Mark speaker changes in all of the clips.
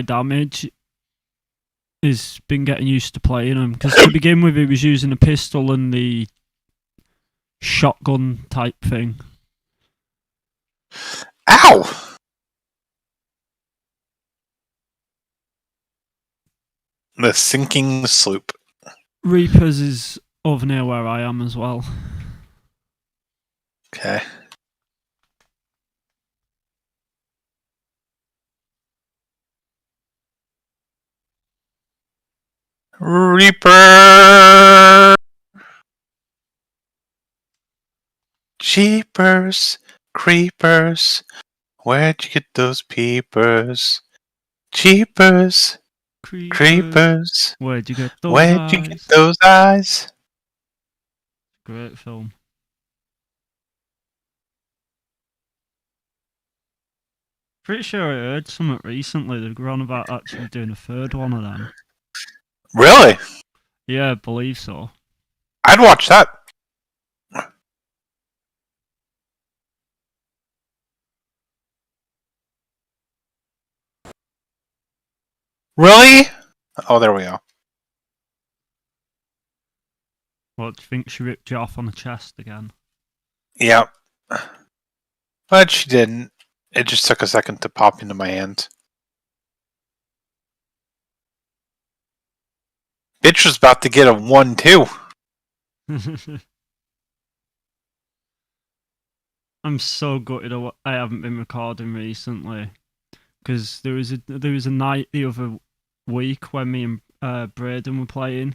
Speaker 1: damage, he's been getting used to playing them. Because to begin with, he was using a pistol and the shotgun type thing.
Speaker 2: Ow! The sinking sloop.
Speaker 1: Reapers is over near where I am as well.
Speaker 2: Okay. Reaper! Jeepers, creepers, where'd you get those peepers? Jeepers, creepers,
Speaker 1: Where'd you get those
Speaker 2: where'd
Speaker 1: eyes?
Speaker 2: you get those eyes?
Speaker 1: Great film. Pretty sure I heard something recently. They've gone about actually doing a third one of them.
Speaker 2: Really?
Speaker 1: Yeah, I believe so.
Speaker 2: I'd watch that. Really? Oh, there we go.
Speaker 1: What, do you think she ripped you off on the chest again?
Speaker 2: Yeah. But she didn't. It just took a second to pop into my hand. Bitch was about to get a 1-2.
Speaker 1: I'm so gutted I haven't been recording recently. Because there was a night the other week when me and Braden were playing.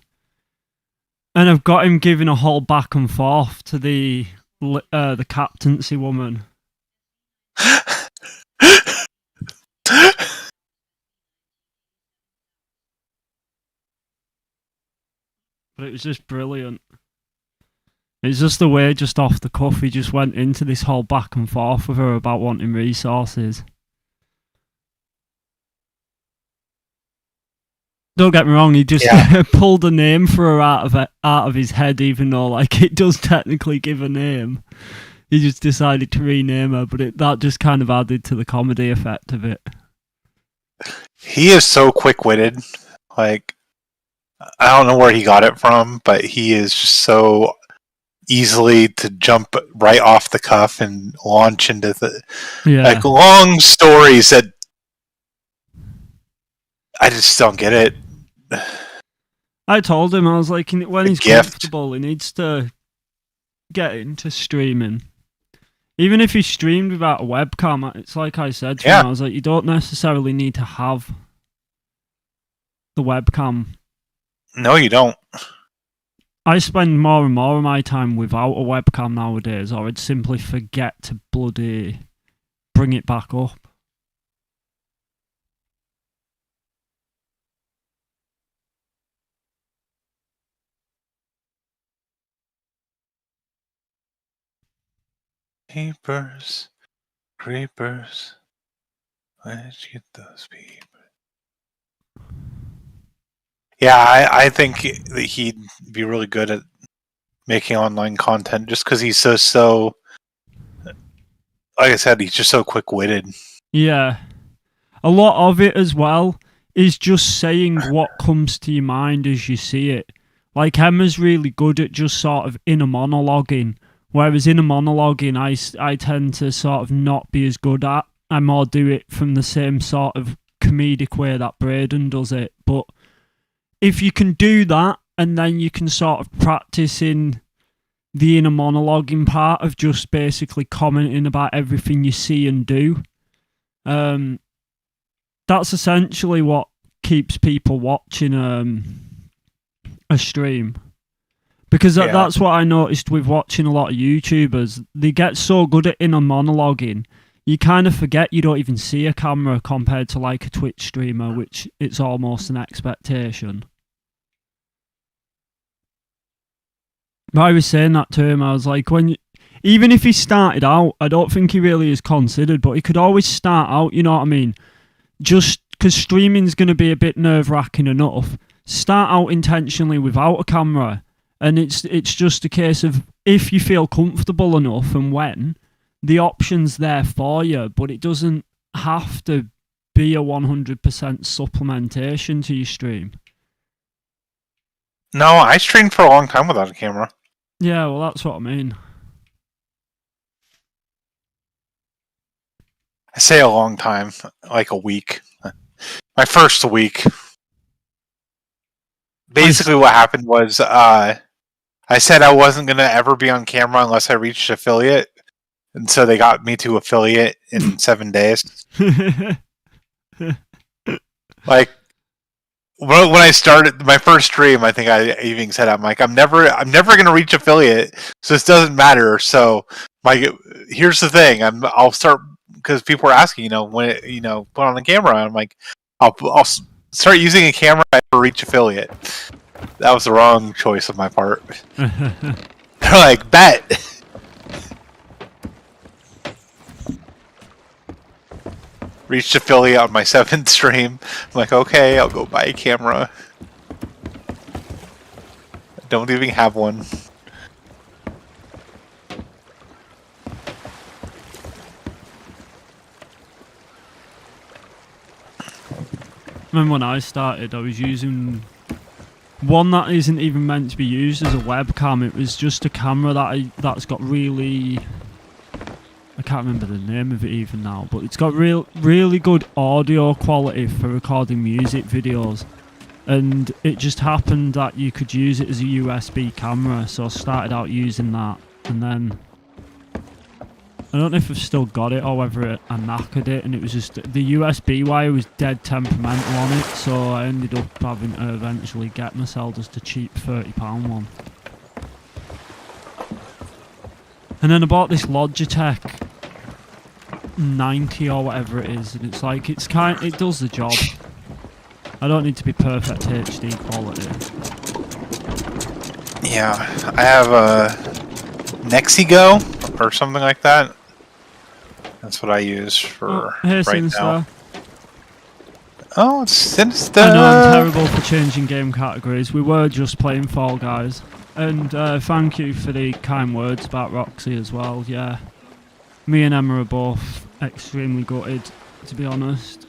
Speaker 1: And I've got him giving a whole back and forth to the captaincy woman. But it was just brilliant. It's just the way, just off the cuff, he just went into this whole back and forth with her about wanting resources. Don't get me wrong, he just pulled a name for her out of his head, even though like it does technically give a name. He just decided to rename her, but that just kind of added to the comedy effect of it.
Speaker 2: He is so quick-witted. Like, I don't know where he got it from, but he is just so easily to jump right off the cuff and launch into the like long stories that I just don't get it.
Speaker 1: I told him, I was like, when he's comfortable, he needs to get into streaming. Even if he streamed without a webcam, it's like I said to him, I was like, you don't necessarily need to have the webcam.
Speaker 2: No, you don't.
Speaker 1: I spend more and more of my time without a webcam nowadays, or I'd simply forget to bloody bring it back up.
Speaker 2: Peepers, creepers, where'd you get those peepers? Yeah, I think that he'd be really good at making online content just because he's so like I said, he's just so quick-witted.
Speaker 1: Yeah. A lot of it as well is just saying what comes to your mind as you see it. Like, Emma's really good at just sort of inner monologuing, whereas inner monologuing I tend to sort of not be as good at. I more do it from the same sort of comedic way that Braden does it. But if you can do that, and then you can sort of practice in the inner monologuing part of just basically commenting about everything you see and do, that's essentially what keeps people watching a stream. Because that's what I noticed with watching a lot of YouTubers. They get so good at inner monologuing, you kind of forget you don't even see a camera compared to like a Twitch streamer, which it's almost an expectation. But I was saying that to him, I was like, even if he started out, I don't think he really is considered, but he could always start out, you know what I mean? Just because streaming's going to be a bit nerve-wracking enough, start out intentionally without a camera, and it's just a case of if you feel comfortable enough and when, the option's there for you, but it doesn't have to be a 100% supplementation to your stream.
Speaker 2: No, I streamed for a long time without a camera.
Speaker 1: Yeah, well, that's what I mean.
Speaker 2: I say a long time, like a week. My first week. Basically, what happened was I said I wasn't going to ever be on camera unless I reached affiliate. And so they got me to affiliate in 7 days. Like, when I started my first stream, I think I even said, I'm like, I'm never going to reach affiliate, so this doesn't matter. So, here's the thing, I'll start, because people were asking, when put on the camera. I'm like, I'll start using a camera and reach affiliate. That was the wrong choice of my part. They're like, bet. Reached affiliate on my 7th stream. I'm like, okay, I'll go buy a camera. I don't even have one.
Speaker 1: Remember when I started, I was using one that isn't even meant to be used as a webcam. It was just a camera that's got really... I can't remember the name of it even now, but it's got really good audio quality for recording music videos. And it just happened that you could use it as a USB camera, so I started out using that, and then I don't know if I've still got it or whether I knackered it, and it was just the USB wire was dead temperamental on it, so I ended up having to eventually get myself just a cheap £30 one. And then I bought this Logitech 90 or whatever it is, and it's like it does the job. I don't need to be perfect HD quality.
Speaker 2: Yeah, I have a Nexigo or something like that. That's what I use for right now. Oh, it's Sinister!
Speaker 1: I know I'm terrible for changing game categories. We were just playing Fall Guys. And thank you for the kind words about Roxy as well, yeah. Me and Emma are both extremely gutted, to be honest.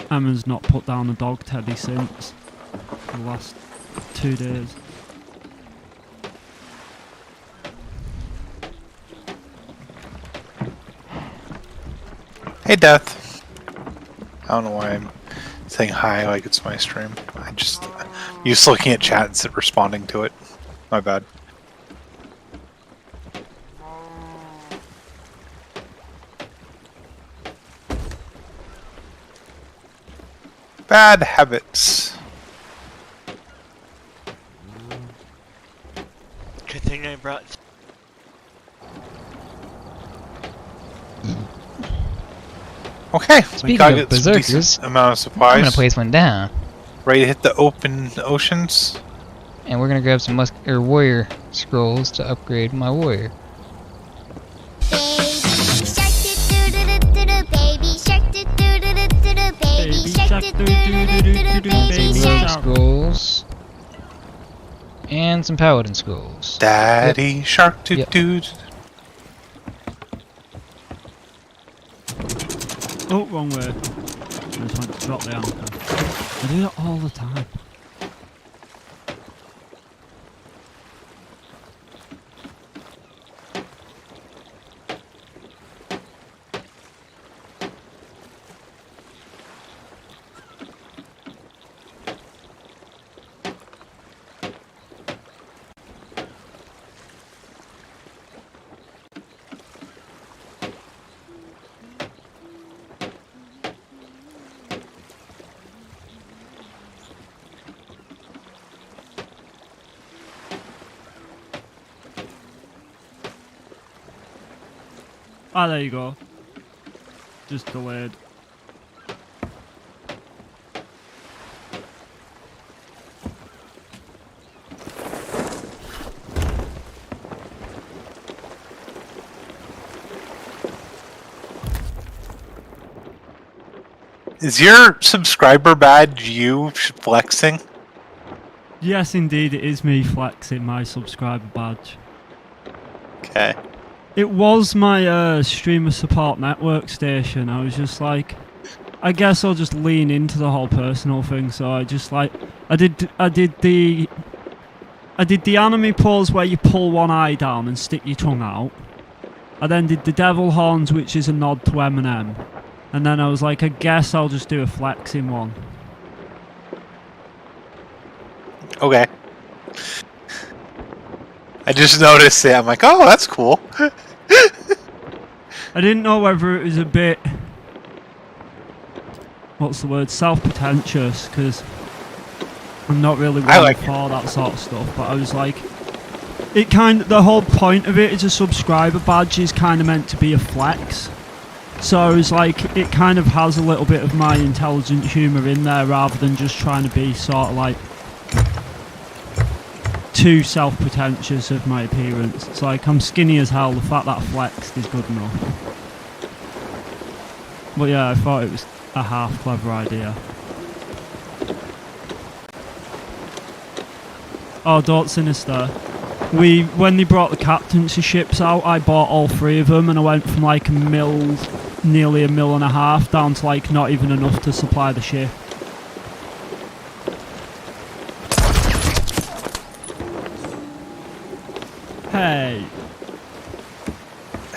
Speaker 1: Emma's not put down a dog teddy since the last 2 days.
Speaker 2: Hey, Death. I don't know why I'm saying hi like it's my stream. I'm just looking at chat instead of responding to it. My bad. Bad habits.
Speaker 3: Good thing I brought...
Speaker 2: Okay, we
Speaker 4: Speaking
Speaker 2: got
Speaker 4: of
Speaker 2: some decent
Speaker 4: berserkers,
Speaker 2: amount of supplies.
Speaker 4: I'm gonna place one down,
Speaker 2: Ready to hit the open oceans?
Speaker 4: and we're gonna grab some warrior scrolls to upgrade my warrior. Scrolls and some paladin scrolls.
Speaker 2: Daddy shark doo
Speaker 4: Yep.
Speaker 2: dude.
Speaker 1: Oh, wrong way. I just went to drop the anchor. I do that all the time. Ah, there you go. Just delayed.
Speaker 2: Is your subscriber badge you flexing?
Speaker 1: Yes, indeed, it is me flexing my subscriber badge.
Speaker 2: Okay.
Speaker 1: It was my streamer support network station. I was just like, I guess I'll just lean into the whole personal thing. So I just like, I did the anime pose where you pull one eye down and stick your tongue out. I then did the devil horns, which is a nod to Eminem. And then I was like, I guess I'll just do a flexing one.
Speaker 2: Okay. I just noticed it. I'm like, oh, that's cool.
Speaker 1: I didn't know whether it was a bit, what's the word, self-pretentious, because I'm not really one for that sort of stuff, but I was like, the whole point of it is a subscriber badge is kind of meant to be a flex. So I was like, it kind of has a little bit of my intelligent humour in there rather than just trying to be sort of like too self-pretentious of my appearance. It's like, I'm skinny as hell, the fact that I flexed is good enough. But yeah, I thought it was a half clever idea. Oh, don't sinister. When they brought the captaincy ships out, I bought all 3 of them and I went from like nearly a mil and a half down to like not even enough to supply the ship. Hey.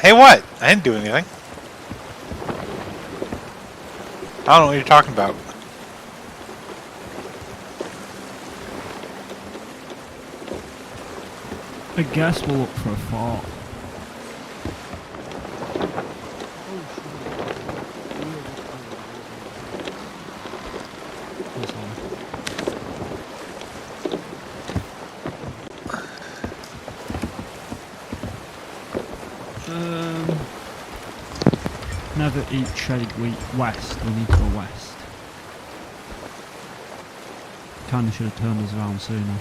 Speaker 2: Hey, what? I didn't do anything. I don't know what you're talking about.
Speaker 1: I guess we'll look for a fort. Never eat shade west. We need to go west. Kinda should have turned us around sooner.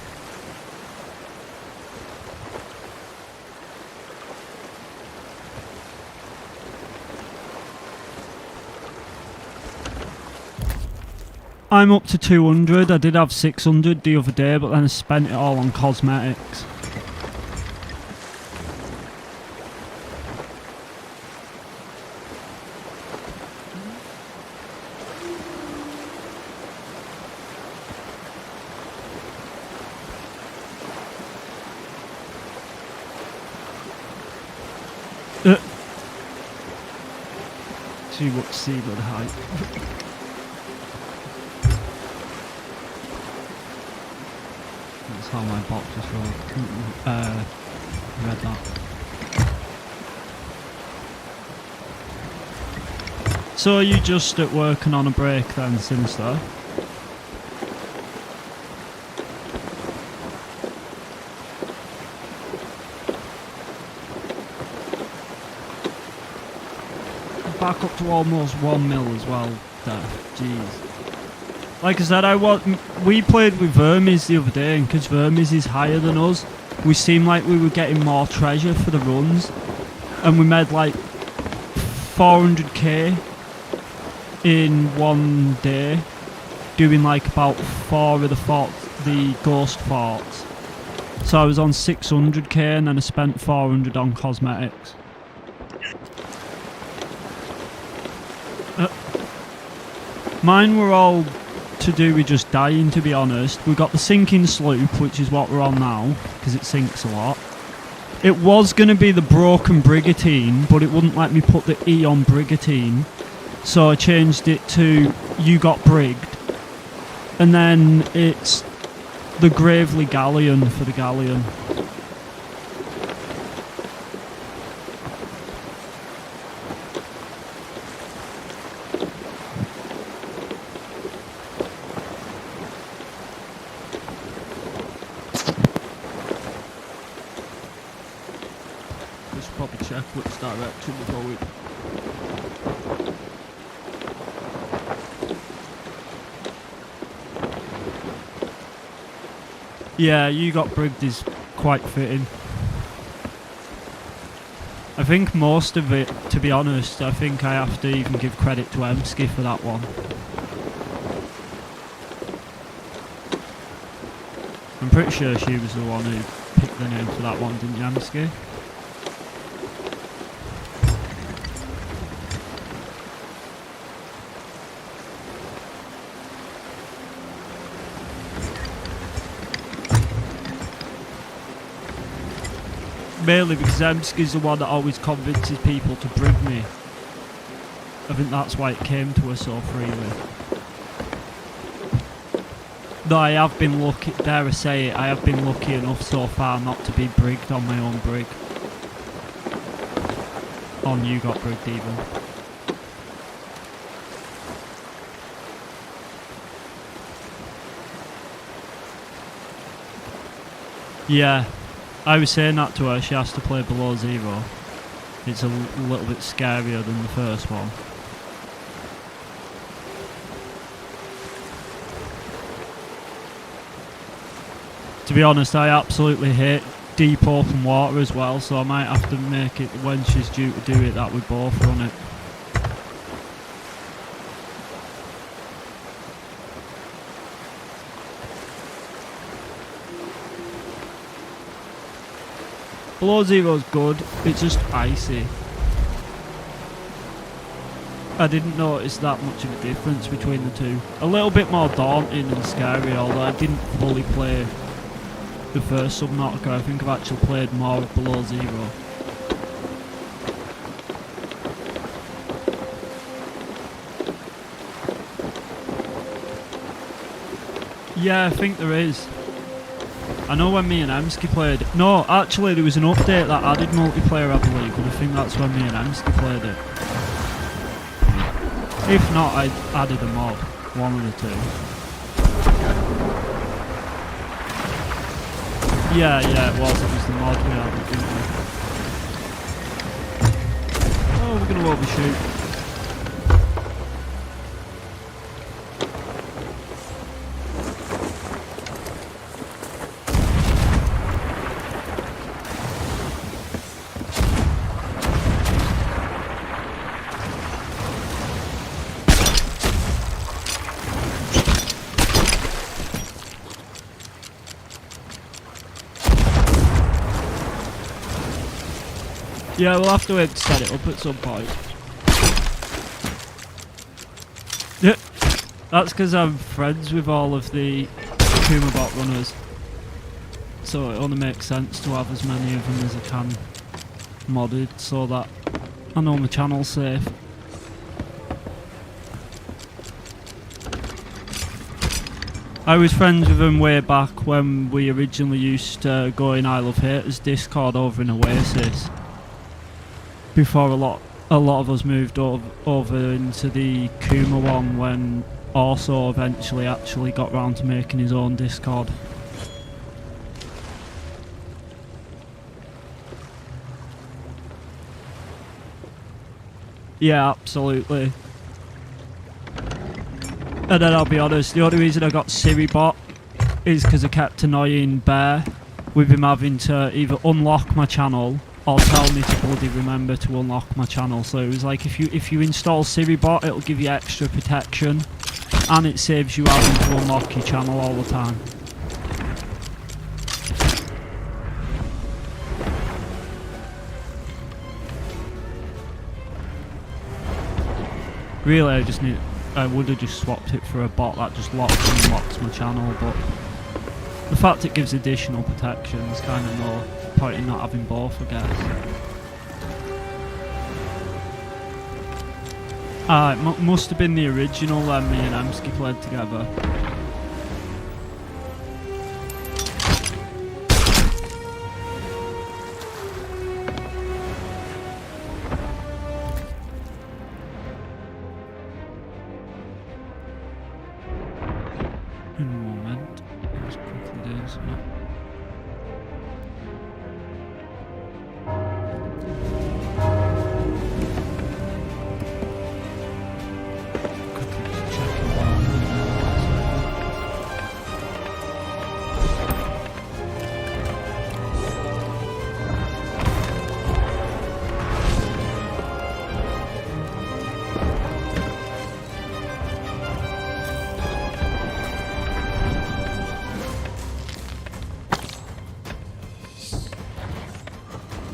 Speaker 1: I'm up to 200. I did have 600 the other day, but then I spent it all on cosmetics. Too much seabird height. That's how my box was rolled. Read that. So are you just at work and on a break then, Sinister? Back up to almost 1 mil as well there. Jeez. Like I said, we played with Vermes the other day, and because Vermes is higher than us, we seemed like we were getting more treasure for the runs, and we made like 400k in one day, doing like about 4 of the ghost forts. So I was on 600k, and then I spent 400 on cosmetics. Mine were all to do with just dying, to be honest. We got the sinking sloop, which is what we're on now, because it sinks a lot. It was going to be the broken brigantine, but it wouldn't let me put the E on brigantine, so I changed it to you got brigged. And then it's the Gravely Galleon for the galleon. Probably check which direction we're going. Yeah, you got brigged is quite fitting. I think most of it, to be honest, I think I have to even give credit to Emsky for that one. I'm pretty sure she was the one who picked the name for that one, didn't you, Emsky? Mainly because Emski's the one that always convinces people to bring me. I think that's why it came to us so freely. Though I have been lucky, dare I say it, I have been lucky enough so far not to be brigged on my own brig. On you got brigged even. Yeah, I was saying that to her, she has to play below zero. It's a little bit scarier than the first one. To be honest, I absolutely hate deep open water as well, so I might have to make it when she's due to do it that we both run it. Below zero's good, it's just icy. I didn't notice that much of a difference between the two. A little bit more daunting and scary, although I didn't fully play the first Subnautica. I think I've actually played more of below zero. Yeah, I think there is. I know when me and Emski played... No, actually there was an update that added multiplayer, I believe, and I think that's when me and Emski played it. If not, I added a mod. One of the two. Yeah, it was. It was the mod we added, didn't we? Oh, we're going to overshoot. Yeah, we'll have to wait to set it up at some point. Yeah, that's because I'm friends with all of the Kuma bot runners. So it only makes sense to have as many of them as I can modded so that I know my channel's safe. I was friends with them way back when we originally used to go in I Love Haters Discord over in Oasis. Before a lot of us moved over into the Kuma one when Orso eventually actually got round to making his own Discord. Yeah, absolutely. And then I'll be honest, the only reason I got Siribot is because I kept annoying Bear with him having to either unlock my channel or tell me to bloody remember to unlock my channel. So it was like, if you install Siribot, it'll give you extra protection and it saves you having to unlock your channel all the time. Really, I would have just swapped it for a bot that just locks and unlocks my channel, but the fact it gives additional protection is kind of no point in not having both, I guess. It must have been the original then me and Emski played together. In a moment, let's quickly do something.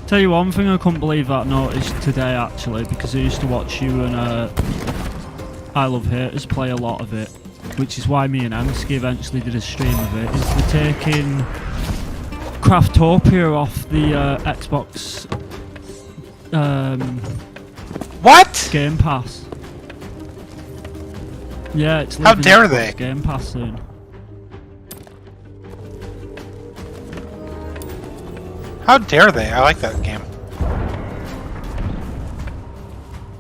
Speaker 1: Tell you one thing I couldn't believe that I noticed today actually, because I used to watch you and I Love Haters play a lot of it, which is why me and Emski eventually did a stream of it, is they're taking Craftopia off the Xbox
Speaker 2: What?
Speaker 1: Game Pass. Yeah, it's
Speaker 2: How
Speaker 1: leaving
Speaker 2: dare
Speaker 1: Xbox
Speaker 2: they?
Speaker 1: Game Pass soon.
Speaker 2: How dare they? I like that game.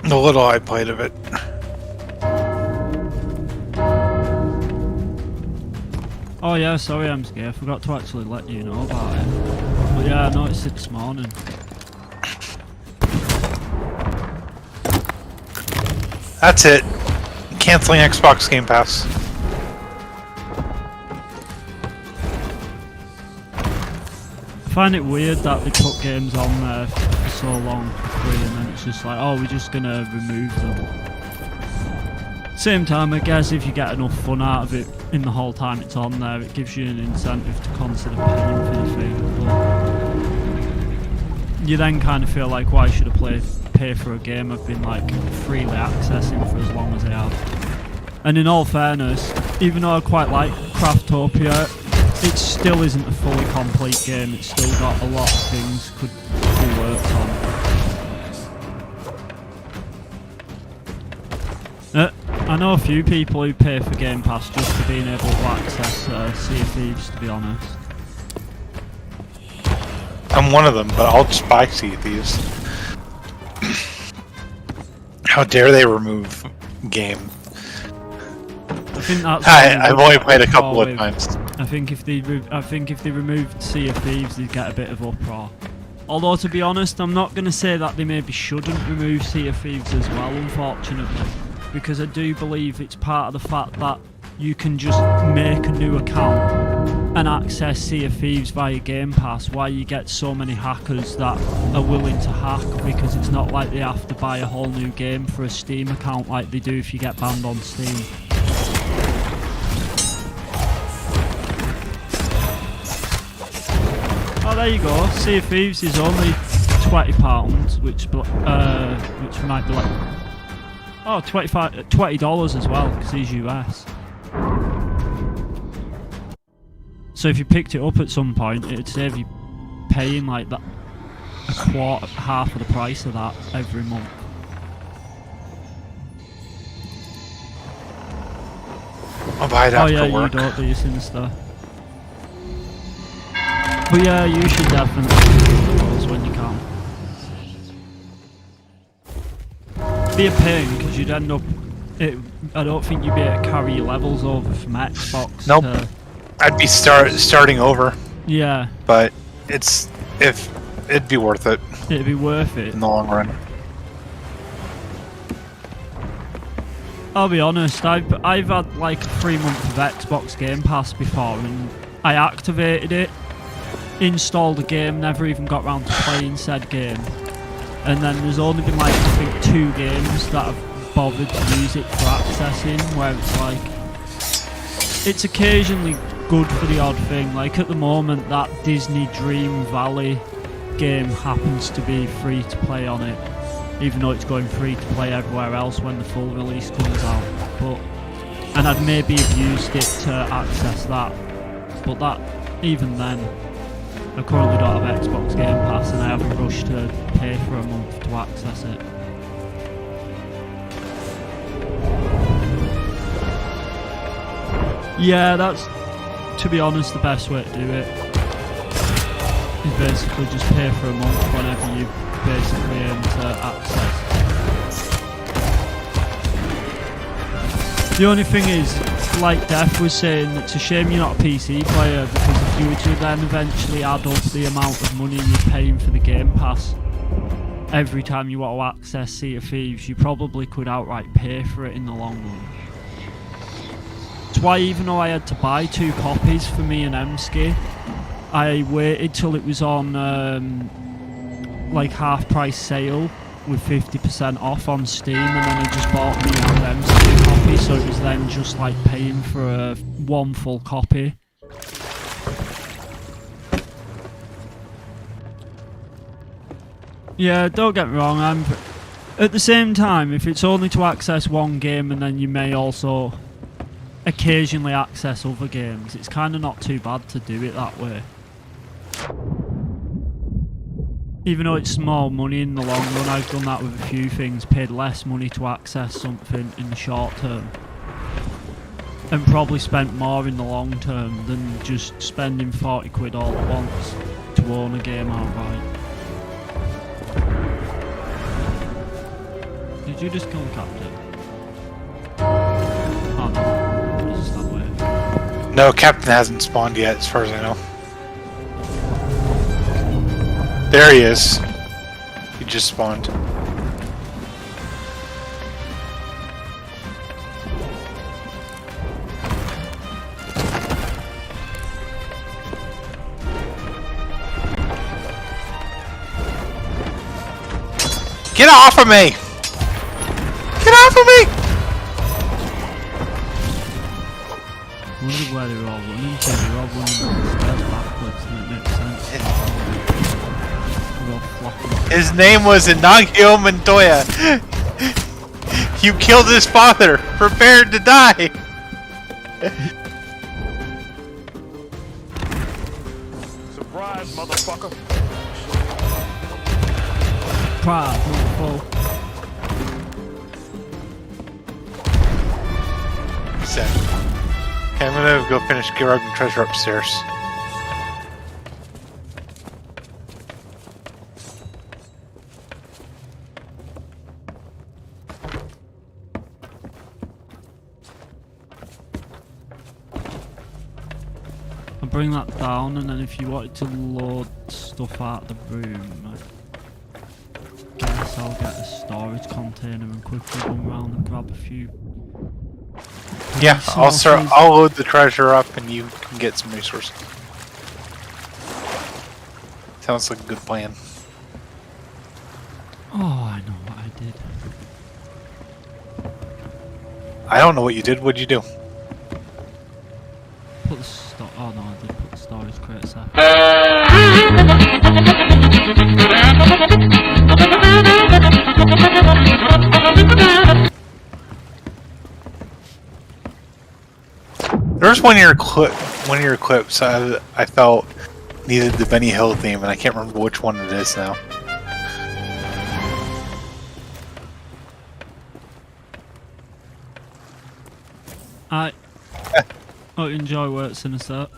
Speaker 2: The little I played of it.
Speaker 1: Oh yeah, sorry MSG, I forgot to actually let you know about it. But yeah, I noticed it this morning.
Speaker 2: That's it. Canceling Xbox Game Pass.
Speaker 1: I find it weird that they put games on there for so long for free and then it's just like, oh, we're just gonna remove them. Same time, I guess if you get enough fun out of it in the whole time it's on there, it gives you an incentive to consider paying for the thing. But you then kind of feel like, why should I pay for a game I've been like freely accessing for as long as I have? And in all fairness, even though I quite like Craftopia, it still isn't a fully complete game. It's still got a lot of things could be worked on. I know a few people who pay for Game Pass just for being able to access Sea of Thieves, to be honest.
Speaker 2: I'm one of them, but I'll just buy Sea of Thieves. How dare they remove game?
Speaker 1: I think that's.
Speaker 2: I've only played a couple of times.
Speaker 1: I think if they removed Sea of Thieves, they'd get a bit of uproar. Although to be honest, I'm not going to say that they maybe shouldn't remove Sea of Thieves as well, unfortunately, because I do believe it's part of the fact that you can just make a new account and access Sea of Thieves via Game Pass, why you get so many hackers that are willing to hack, because it's not like they have to buy a whole new game for a Steam account like they do if you get banned on Steam. Oh, there you go. Sea of Thieves is only £20, which might be like, oh, $20 as well, because he's US. So if you picked it up at some point, it'd save you paying like that half of the price of that every month.
Speaker 2: I'll buy it after work.
Speaker 1: You don't do your Sinister. But yeah, you should definitely do those when you can. Be a pain, because you'd end up... I don't think you'd be able to carry your levels over from Xbox.
Speaker 2: Nope. I'd be starting over.
Speaker 1: Yeah.
Speaker 2: But it'd be worth it.
Speaker 1: It'd be worth it.
Speaker 2: In the long run.
Speaker 1: I'll be honest, I've had like 3 months of Xbox Game Pass before, and I activated it, installed the game, never even got round to playing said game, and then there's only been like, I think, 2 games that I've bothered to use it for accessing, where it's like, it's occasionally good for the odd thing. Like at the moment, that Disney Dream Valley game happens to be free to play on it, even though it's going free to play everywhere else when the full release comes out. And I'd maybe have used it to access that, but that, even then, I currently don't have Xbox Game Pass and I haven't rushed to pay for a month to access it. Yeah, that's, to be honest, the best way to do it. Is basically just pay for a month whenever you basically aim to access. The only thing is, like Def was saying, it's a shame you're not a PC player, because if you were to then eventually add up the amount of money you're paying for the Game Pass every time you want to access Sea of Thieves, you probably could outright pay for it in the long run. That's why, even though I had to buy 2 copies for me and Emsky, I waited till it was on like half price sale with 50% off on Steam, and then I just bought me and Emsky a copy, so it was then just like paying for one full copy. Yeah, don't get me wrong, at the same time, if it's only to access one game and then you may also occasionally access other games, it's kind of not too bad to do it that way. Even though it's small money in the long run, I've done that with a few things, paid less money to access something in the short term. And probably spent more in the long term than just spending 40 quid all at once to own a game outright. Did you just kill the captain? Oh no, it's just that way.
Speaker 2: No, Captain hasn't spawned yet, as far as I know. There he is. He just spawned. Get off of me! Get off of me!
Speaker 1: I wondered where they were all running to. They were all running down the stairs backwards, and it makes sense. They're all flopping.
Speaker 2: His name was Inagio Montoya. You killed his father. Prepared to die.
Speaker 3: Surprise, motherfucker.
Speaker 1: Pride, motherfucker.
Speaker 2: He said. Okay, I'm gonna go finish grabbing treasure upstairs.
Speaker 1: I'll bring that down, and then if you wanted to load stuff out the room, I guess I'll get a storage container and quickly run around and grab a few.
Speaker 2: Yeah,
Speaker 1: resources.
Speaker 2: I'll load the treasure up and you can get some resources. Sounds like a good plan.
Speaker 1: Oh, I know what I did.
Speaker 2: I don't know what you did. What'd you do?
Speaker 1: Put the oh no, I did put the storage crates there.
Speaker 2: There's one of your clips I felt needed the Benny Hill theme, and I can't remember which one it is now.
Speaker 1: I enjoy works in a set.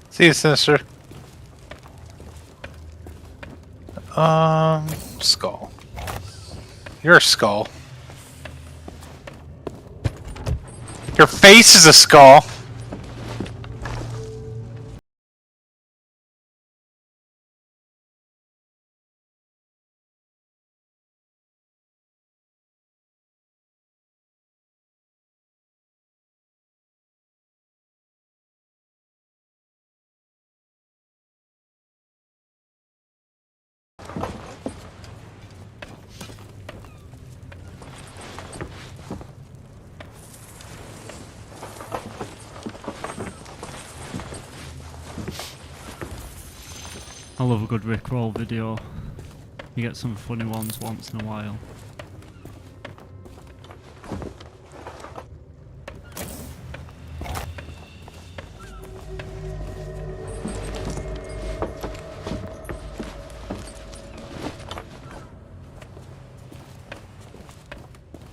Speaker 2: See you, Sinister. Skull. You're a skull. Your face is a skull.
Speaker 1: I love a good Rickroll video. You get some funny ones once in a while.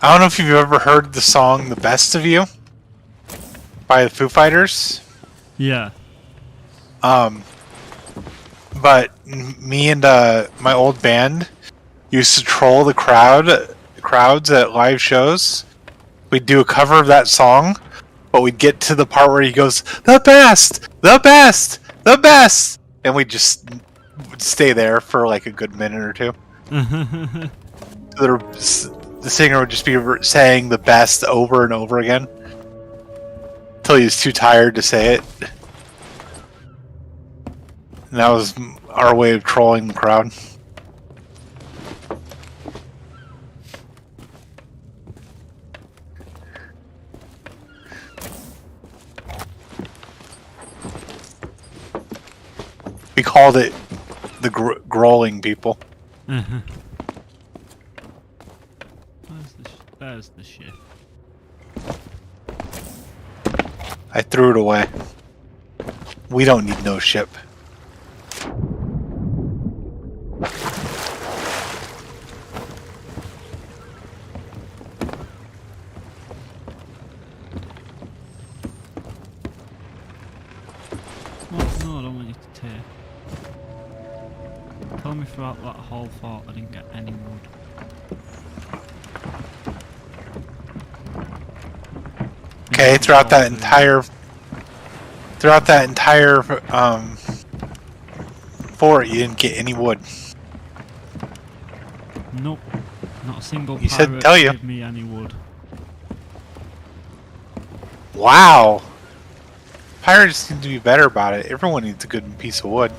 Speaker 2: I don't know if you've ever heard the song "The Best of You" by the Foo Fighters.
Speaker 1: Yeah.
Speaker 2: But me and my old band used to troll the crowds at live shows. We'd do a cover of that song, but we'd get to the part where he goes, "The best, the best, the best," and we just would stay there for like a good minute or two. The singer would just be saying "the best" over and over again until he was too tired to say it. And that was our way of trolling the crowd. We called it the growling people.
Speaker 1: There's the shit.
Speaker 2: I threw it away. We don't need no ship.
Speaker 1: What? No, I don't want you to tear. Tell me throughout that whole fort I didn't get any wood.
Speaker 2: Okay, throughout that entire fort, you didn't get any wood.
Speaker 1: Nope. Not a single
Speaker 2: He said
Speaker 1: pirate
Speaker 2: tell you.
Speaker 1: gave me any wood.
Speaker 2: Wow. Pirates need to be better about it. Everyone needs a good piece of wood.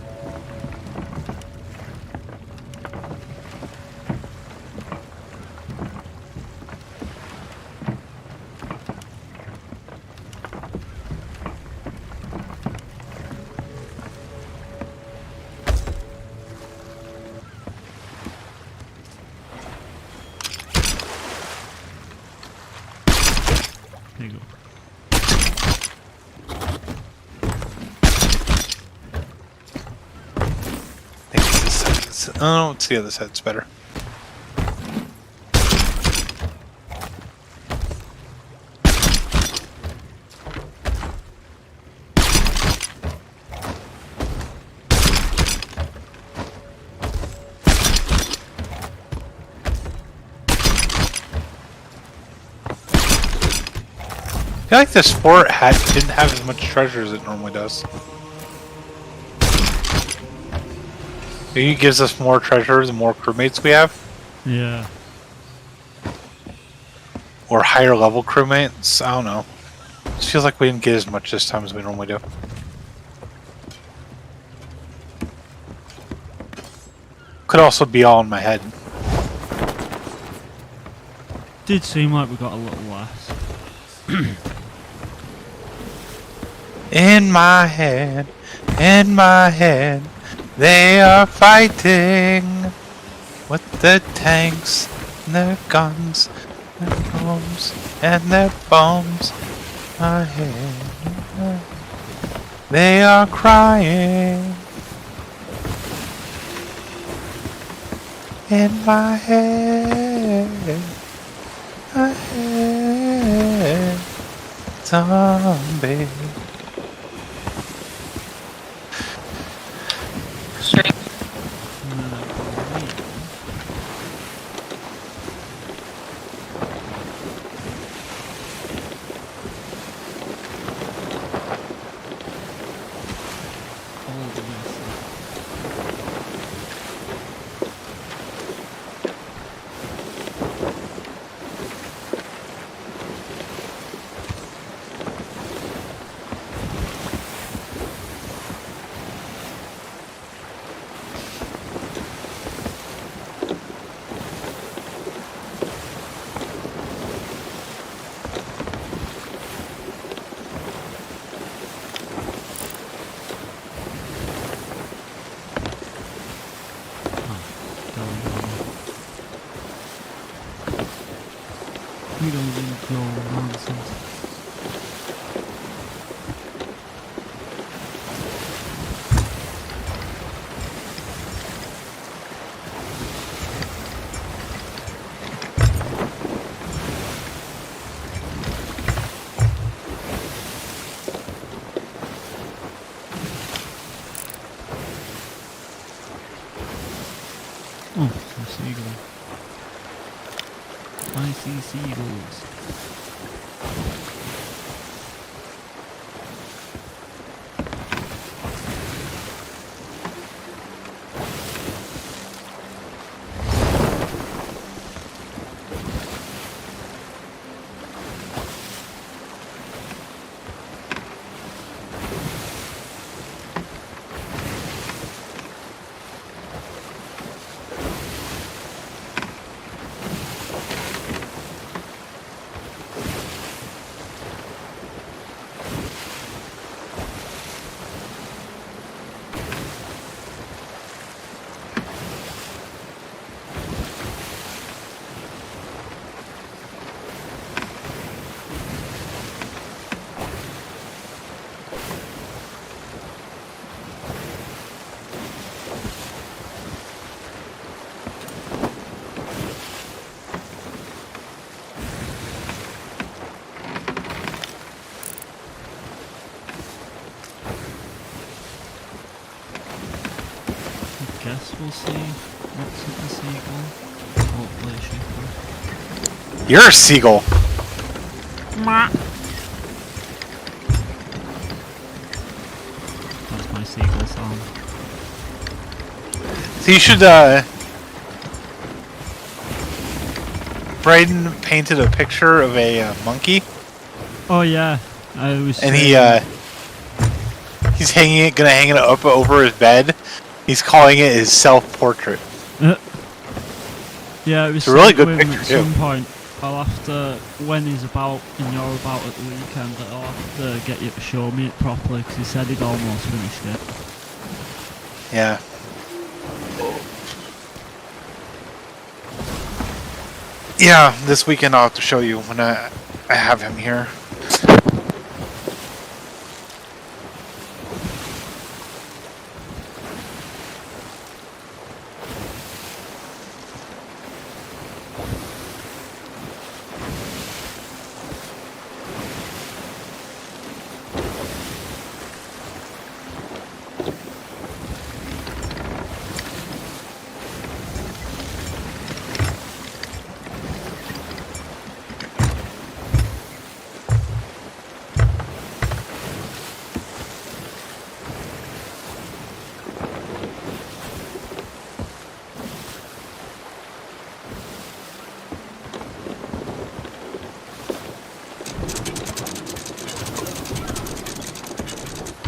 Speaker 1: There you go.
Speaker 2: I think this side's, oh, it's the other side's better. I feel like this fort didn't have as much treasure as it normally does. Maybe it gives us more treasure the more crewmates we have,
Speaker 1: Yeah.
Speaker 2: or higher level crewmates. I don't know. It just feels like we didn't get as much this time as we normally do. Could also be all in my head.
Speaker 1: Did seem like we got a little less.
Speaker 2: In my head, they are fighting with the tanks, and their guns, their bombs, and their bombs. My head, they are crying. In my head, zombie.
Speaker 1: We don't need no nonsense. Oh, some seagulls. I see seagulls. We'll see what's at the seagull. Hopefully a shipper.
Speaker 2: You're a seagull.
Speaker 1: That's my seagull song.
Speaker 2: So you should, Braden painted a picture of a monkey,
Speaker 1: Oh yeah, I was.
Speaker 2: and
Speaker 1: saying-
Speaker 2: he's gonna hang it up over his bed. He's calling it his self-portrait.
Speaker 1: Yeah, it was
Speaker 2: It's a really
Speaker 1: said
Speaker 2: good
Speaker 1: to him
Speaker 2: picture,
Speaker 1: at
Speaker 2: too.
Speaker 1: some point. I'll have to, when he's about and you're about at the weekend, I'll have to get you to show me it properly because he said he'd almost finished it.
Speaker 2: Yeah. Yeah, this weekend I'll have to show you when I have him here.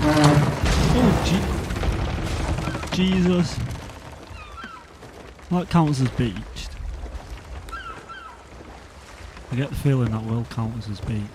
Speaker 1: Oh, Jesus. That counts as beached. I get the feeling that will count as beached.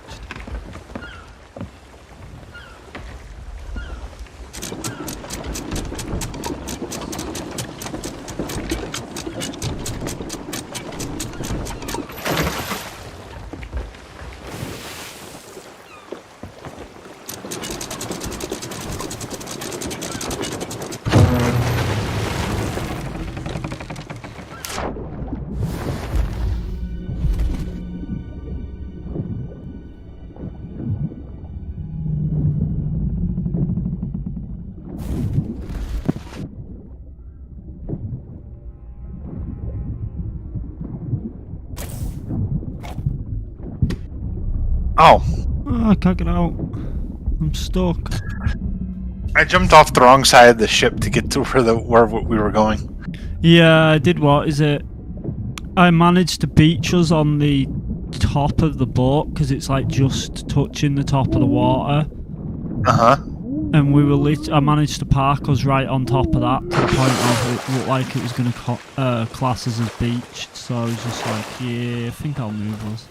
Speaker 2: Oh,
Speaker 1: Oh, I can't get out. I'm stuck.
Speaker 2: I jumped off the wrong side of the ship to get to where we were going.
Speaker 1: Yeah, I did what is it? I managed to beach us on the top of the boat because it's like just touching the top of the water.
Speaker 2: Uh huh.
Speaker 1: And we were I managed to park us right on top of that to the point of it looked like it was going to class us as beached. So I was just like, yeah, I think I'll move us.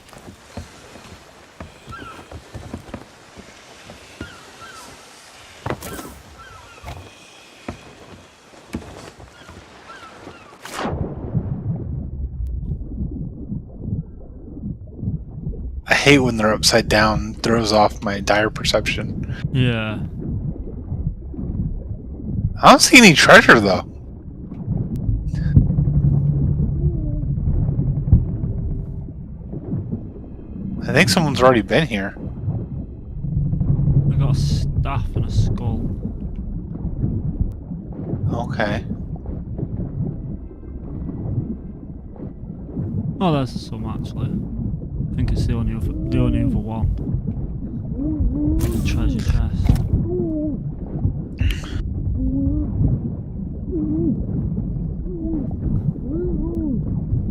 Speaker 2: I hate when they're upside down. Throws off my dire perception.
Speaker 1: Yeah.
Speaker 2: I don't see any treasure though. I think someone's already been here.
Speaker 1: I got a staff and a skull.
Speaker 2: Okay.
Speaker 1: Oh, there's some actually. I think it's the only other one. Treasure chest.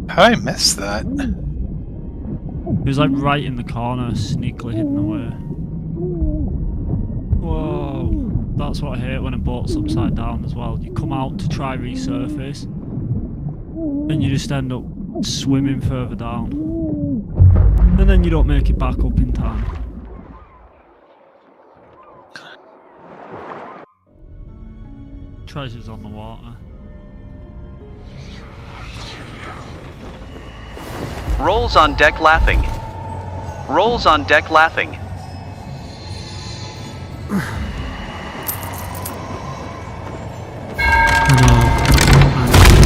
Speaker 2: How did I miss that?
Speaker 1: It was like right in the corner, sneakily hidden away. Whoa. That's what I hate when a boat's upside down as well. You come out to try resurface, and you just end up swimming further down. And then you don't make it back up in time. Treasure's on the water.
Speaker 5: Rolls on deck laughing. Rolls on deck laughing.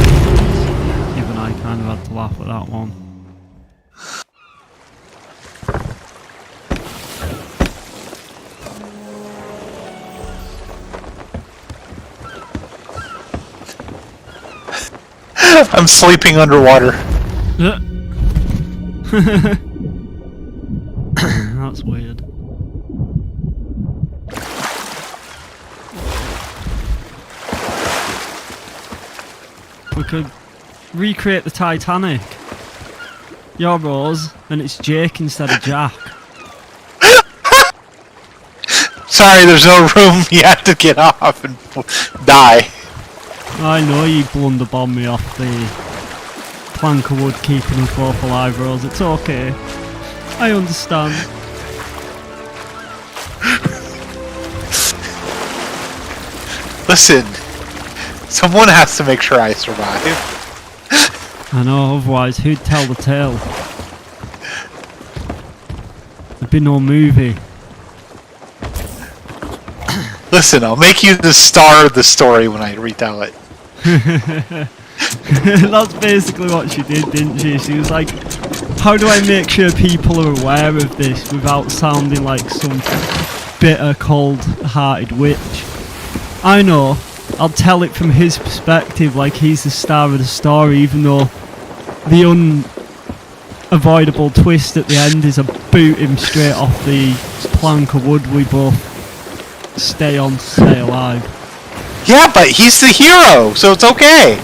Speaker 1: Even I kind of had to laugh at that one.
Speaker 2: I'm sleeping underwater.
Speaker 1: That's weird. We could recreate the Titanic. You're Rose, and it's Jake instead of Jack.
Speaker 2: Sorry, there's no room. You have to get off and die.
Speaker 1: I know you blunderbombed me off the plank of wood keeping us both alive, Rose. It's okay. I understand.
Speaker 2: Listen, someone has to make sure I survive.
Speaker 1: I know, otherwise who'd tell the tale? There'd be no movie.
Speaker 2: Listen, I'll make you the star of the story when I retell it.
Speaker 1: That's basically what she did, didn't she? She was like, how do I make sure people are aware of this without sounding like some bitter, cold-hearted witch? I know, I'll tell it from his perspective like he's the star of the story, even though the unavoidable twist at the end is a boot him straight off the plank of wood we both stay on to stay alive.
Speaker 2: Yeah, but he's the hero, so it's okay.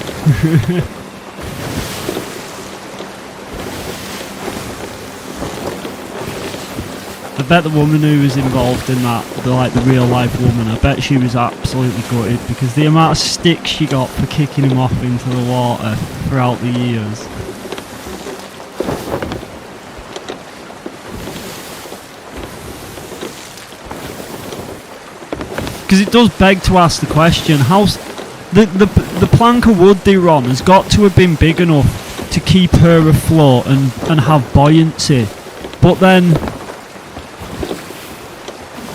Speaker 1: I bet the woman who was involved in that, the real life woman, I bet she was absolutely gutted because the amount of sticks she got for kicking him off into the water throughout the years. Because it does beg to ask the question, how's the plank of wood they were on has got to have been big enough to keep her afloat and have buoyancy, but then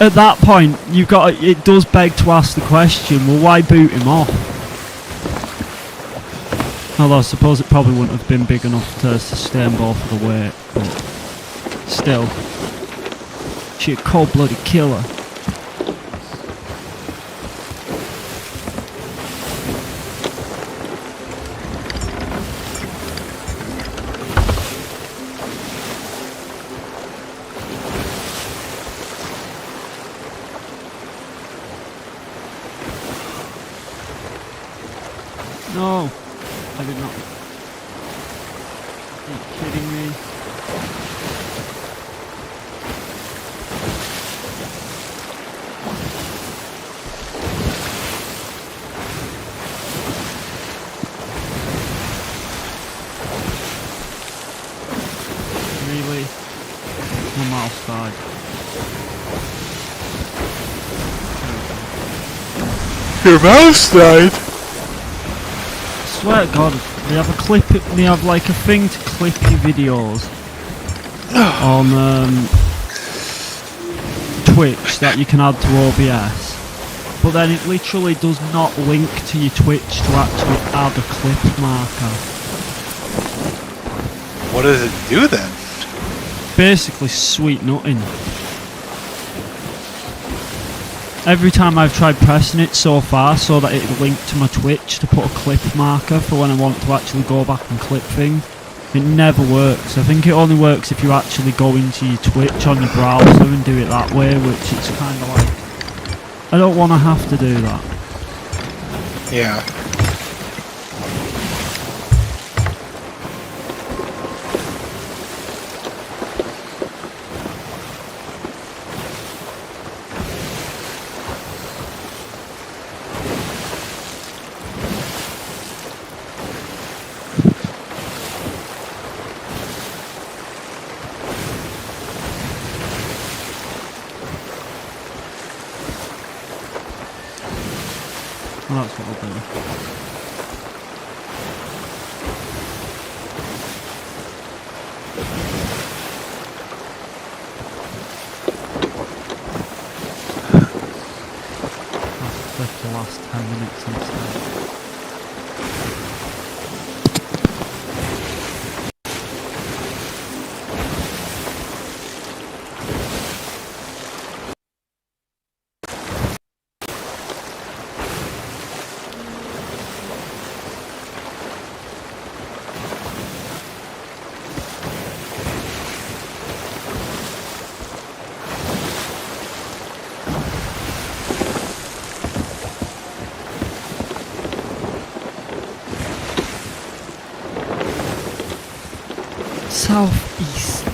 Speaker 1: at that point it does beg to ask the question, well, why boot him off? Although I suppose it probably wouldn't have been big enough to sustain both of the weight, but still, she a cold-blooded killer. No, I did not. Are you kidding me? Really? My mouse died.
Speaker 2: Your mouse died.
Speaker 1: I swear to God, they have like a thing to clip your videos on Twitch that you can add to OBS, but then it literally does not link to your Twitch to actually add a clip marker.
Speaker 2: What does it do then?
Speaker 1: Basically sweet nutting. Every time I've tried pressing it so far so that it linked to my Twitch to put a clip marker for when I want to actually go back and clip things, it never works. I think it only works if you actually go into your Twitch on your browser and do it that way, which it's kind of like, I don't want to have to do that.
Speaker 2: Yeah.
Speaker 1: Well, that's what I'll do. I'll flip the last 10 minutes instead. Southeast.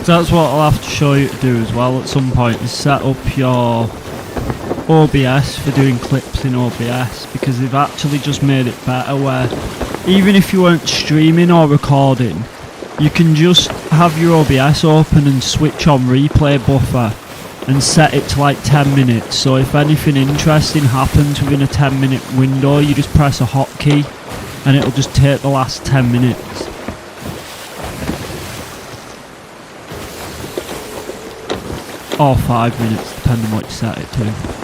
Speaker 1: So that's what I'll have to show you to do as well at some point, is set up your OBS for doing clips in OBS, because they've actually just made it better where even if you weren't streaming or recording, you can just have your OBS open and switch on replay buffer and set it to like 10 minutes, so if anything interesting happens within a 10-minute window, you just press a hotkey and it'll just take the last 10 minutes. Or 5 minutes, depending on what you set it to.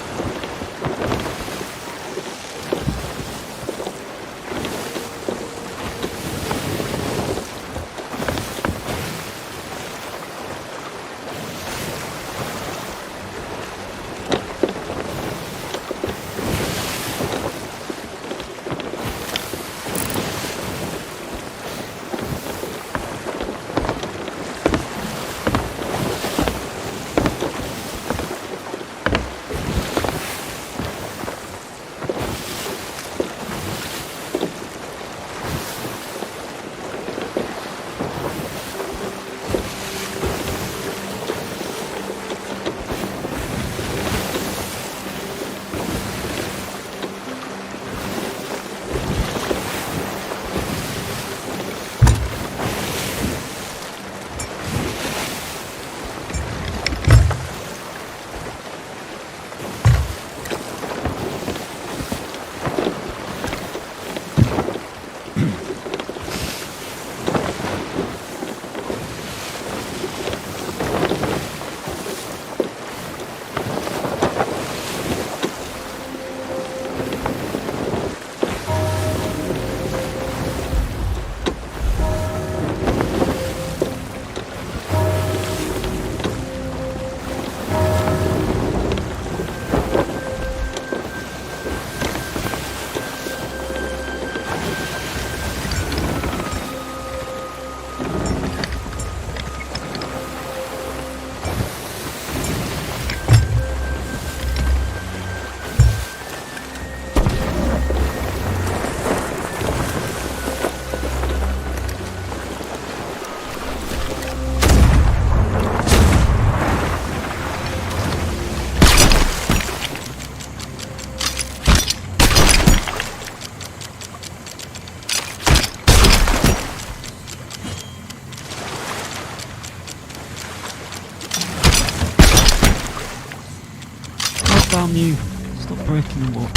Speaker 1: Damn you! Stop breaking the wall.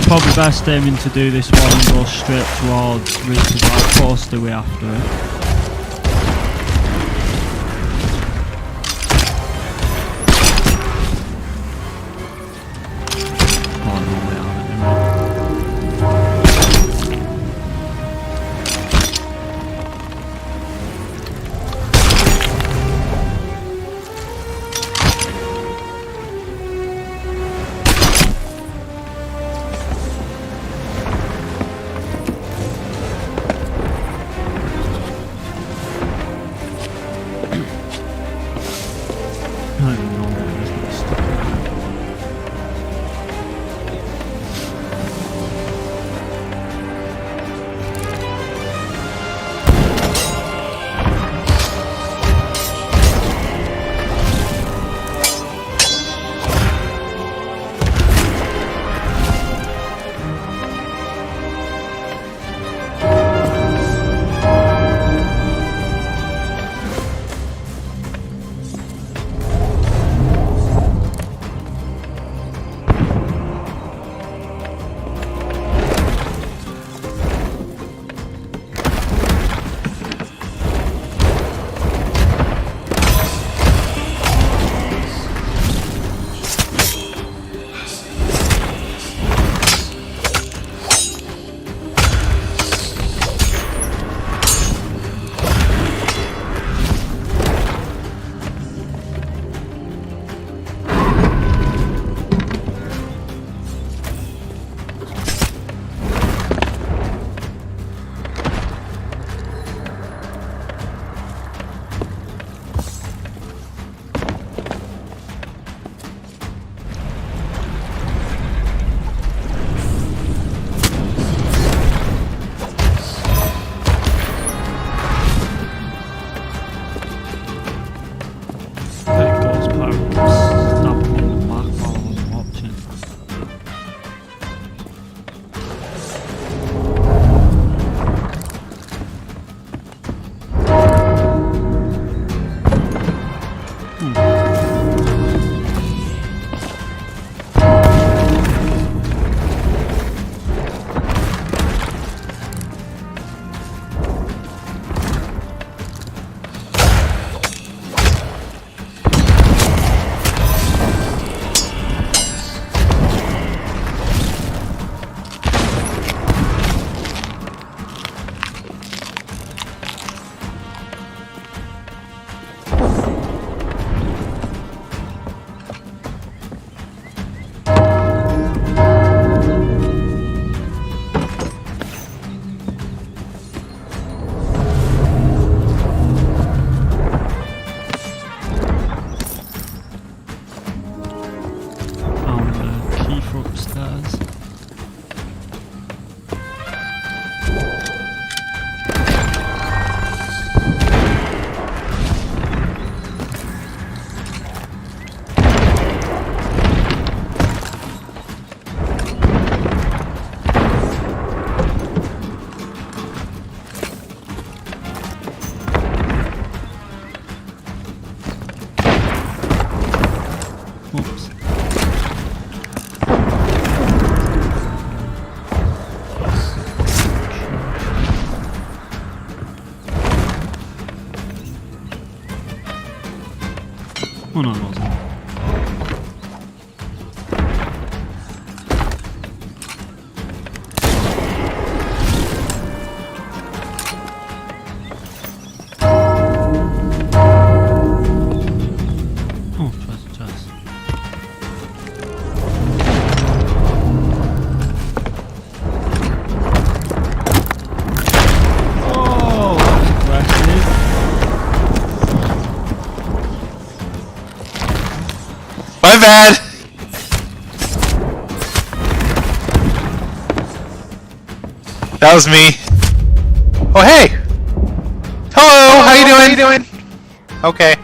Speaker 1: Probably best aiming to do this one and go straight towards Richard. How close do we after it? key for upstairs. Oops. Oh no, it wasn't. Oh, chest. Oh, that's aggressive.
Speaker 2: My bad! That was me. Oh, hey! Hello, how you doing? Okay.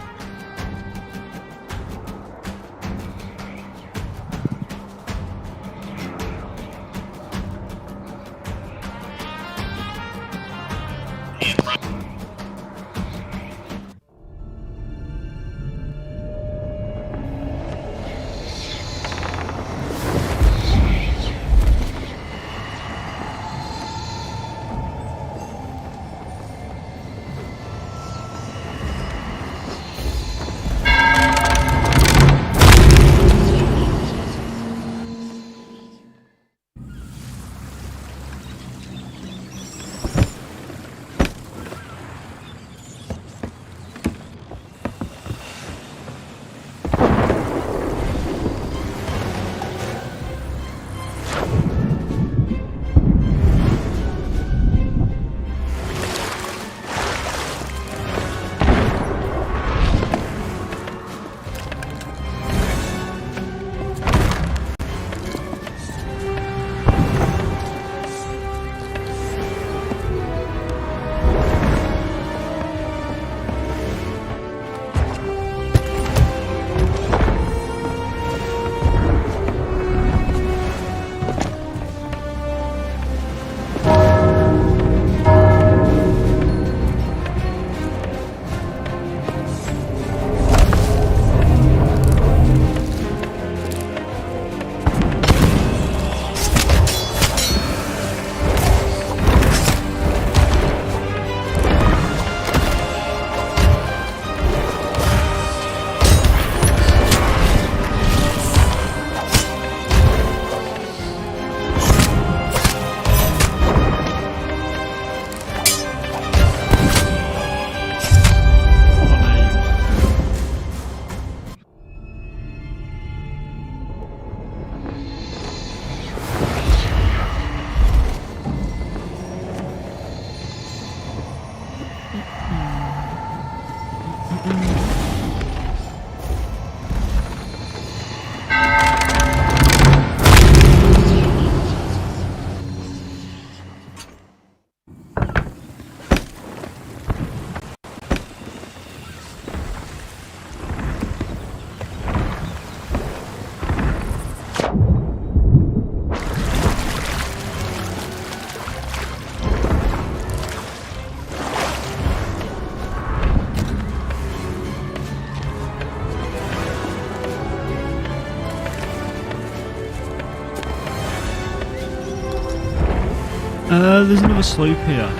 Speaker 1: There's another slope here.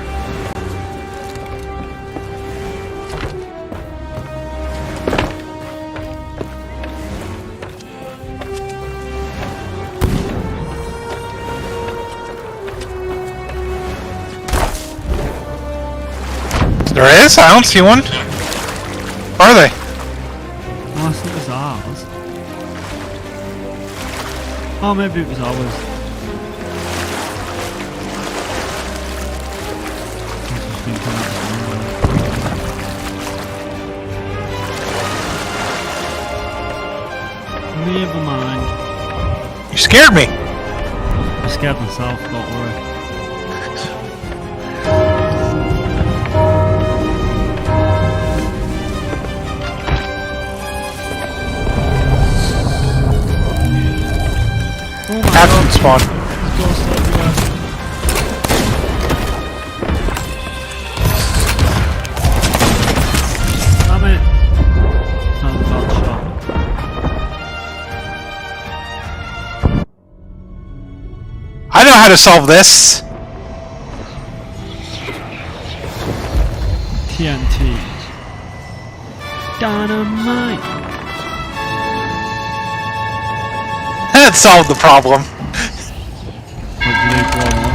Speaker 2: There is? I don't see one. Are they?
Speaker 1: Unless it was ours. Oh, maybe it was ours. Never mind.
Speaker 2: You scared me.
Speaker 1: I scared myself, don't worry. Oh my
Speaker 2: Captain
Speaker 1: god,
Speaker 2: spawn.
Speaker 1: there's ghosts everywhere. Damn it. That was a bad shot.
Speaker 2: I know how to solve this.
Speaker 1: TNTs. Dynamite.
Speaker 2: That solved the problem.
Speaker 1: Hopefully blow up.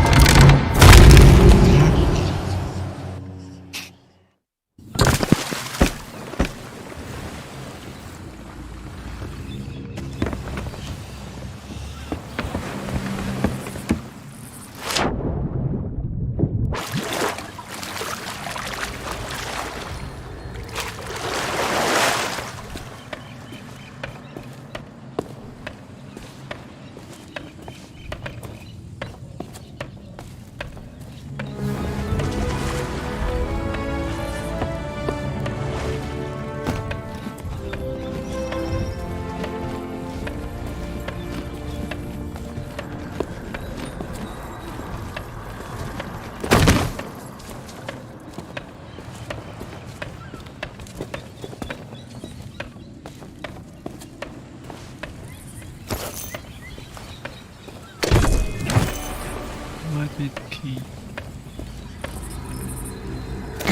Speaker 1: Might be the key.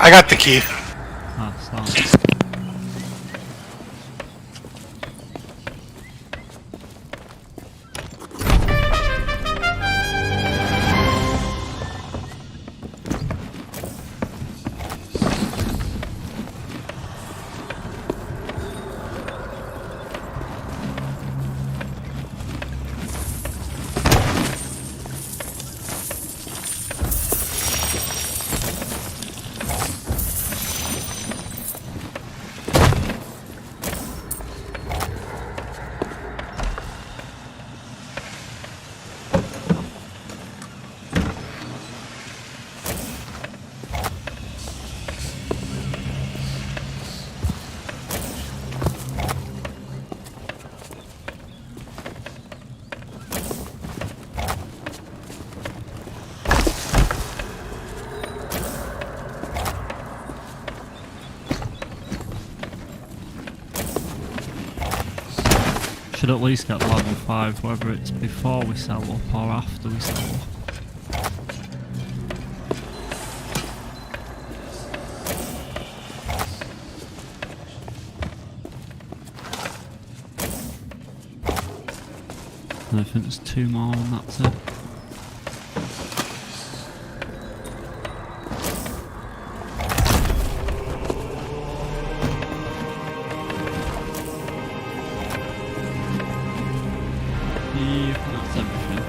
Speaker 2: I got the key.
Speaker 1: Ah, sound. Should at least get level 5, whether it's before we sell up or after we sell up. And I think there's 2 more and that's it. Yeah, that's everything.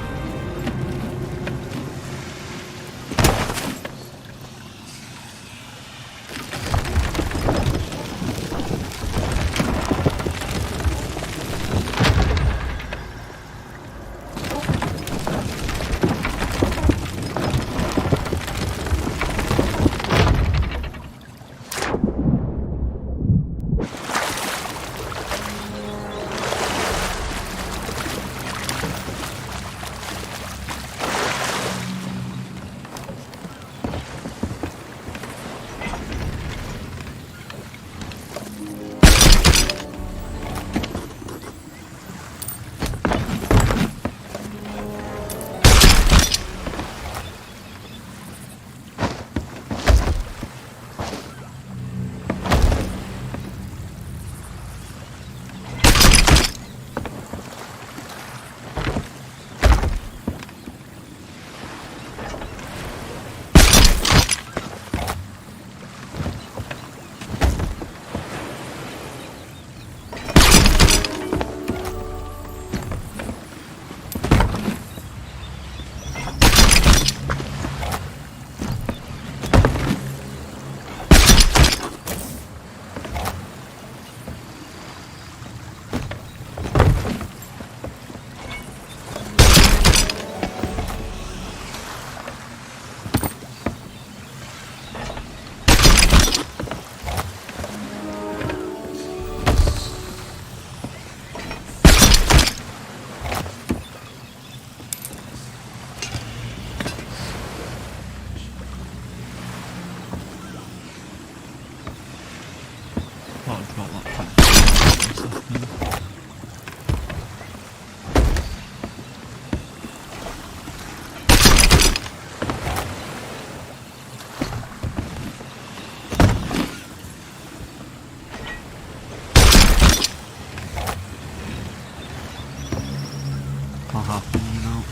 Speaker 1: I'll happen, you know.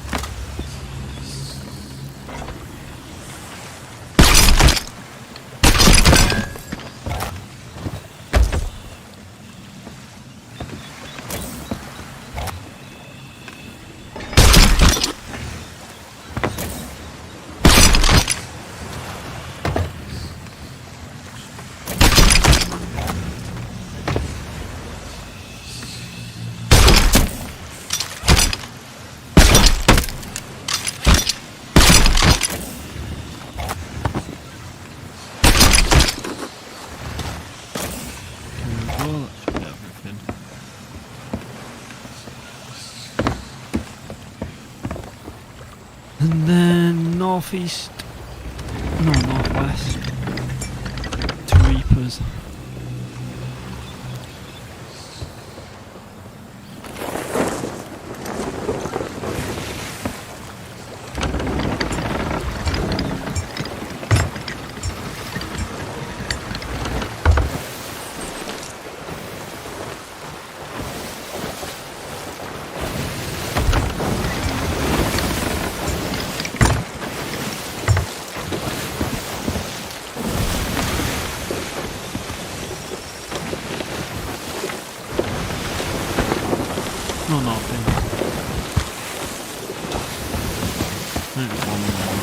Speaker 1: Well, that should be everything. And then northeast, no, northwest to Reapers. No, nothing. There's one more.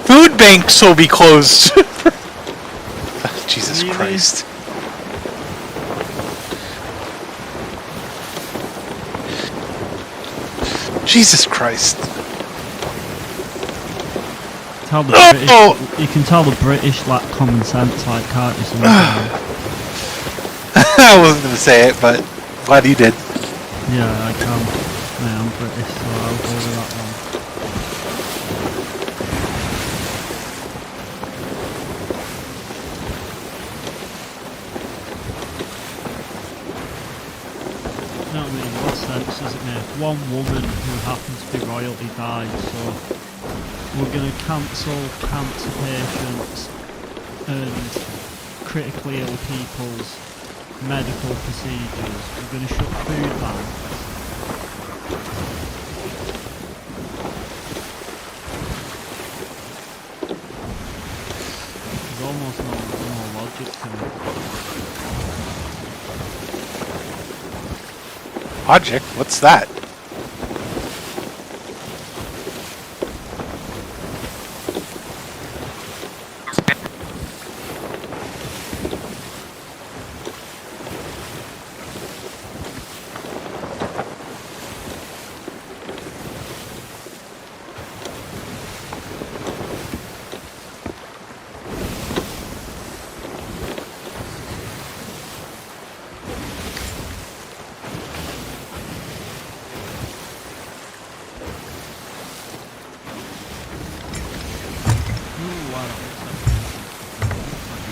Speaker 2: Food banks will be closed. Jesus
Speaker 1: Really?
Speaker 2: Christ. Jesus Christ.
Speaker 1: Tell the
Speaker 2: Oh!
Speaker 1: British, you can tell the British lack common sense, like, can't you? Sometimes?
Speaker 2: I wasn't going to say it, but glad you did.
Speaker 1: Yeah, I can. Yeah, I'm British, so I'll go with that one. You know what I mean? What sense does it make? One woman who happens to be royalty died, so we're going to cancel cancer patients and critically ill people's medical procedures. We're going to shut food banks. There's almost no logic to it.
Speaker 2: Logic? What's that?
Speaker 1: Ooh, wow, that looks like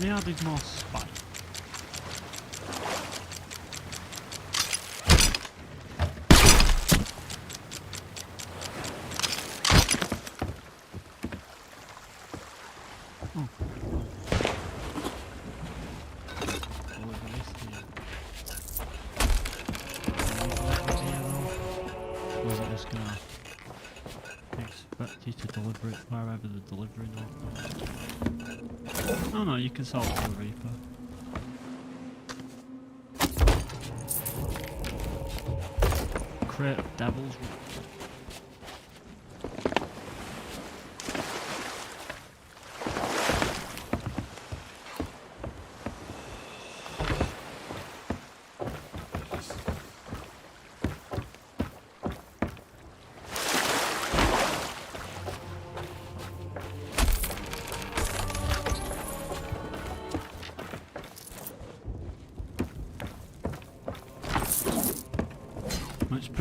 Speaker 1: they added more spice. Oh. Or is it just gonna expect you to deliver it wherever the delivery note? Oh no, you can sell it to the Reaper. Crate of Devil's Root.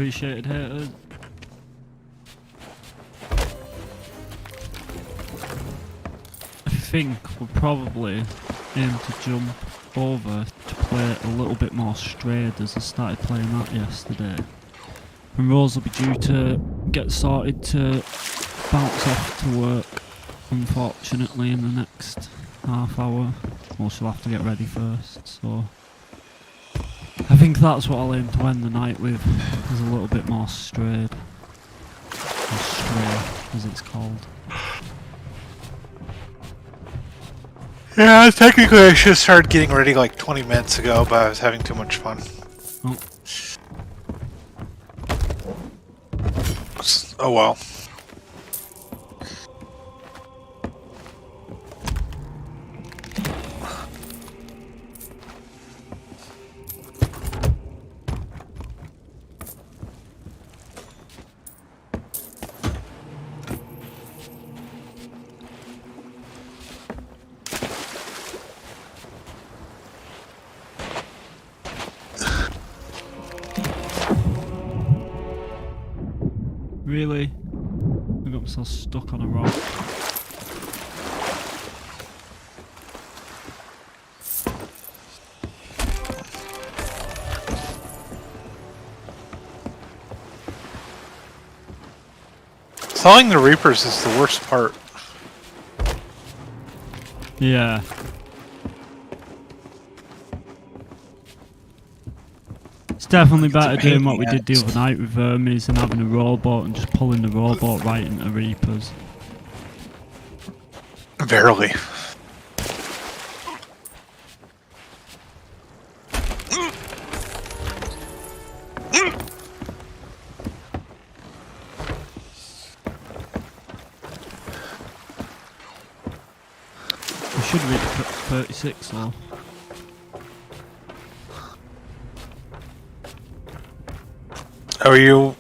Speaker 1: appreciated haters. I think we'll probably aim to jump over to play a little bit more straight as I started playing that yesterday. And Rose will be due to get sorted to bounce off to work, unfortunately, in the next half hour. Or she'll have to get ready first, so I think that's what I'll aim to end the night with, is a little bit more strayed. Or stray, as it's called.
Speaker 2: Yeah, technically I should have started getting ready like 20 minutes ago, but I was having too much fun.
Speaker 1: Oh.
Speaker 2: Oh well.
Speaker 1: Really? I got myself stuck on a rock.
Speaker 2: Selling the Reapers is the worst part.
Speaker 1: Yeah. It's definitely better doing what we did the other night with Vermes and having a rowboat and just pulling the rowboat right into Reapers.
Speaker 2: Verily.
Speaker 1: We should reach 36 though.
Speaker 2: Oh, you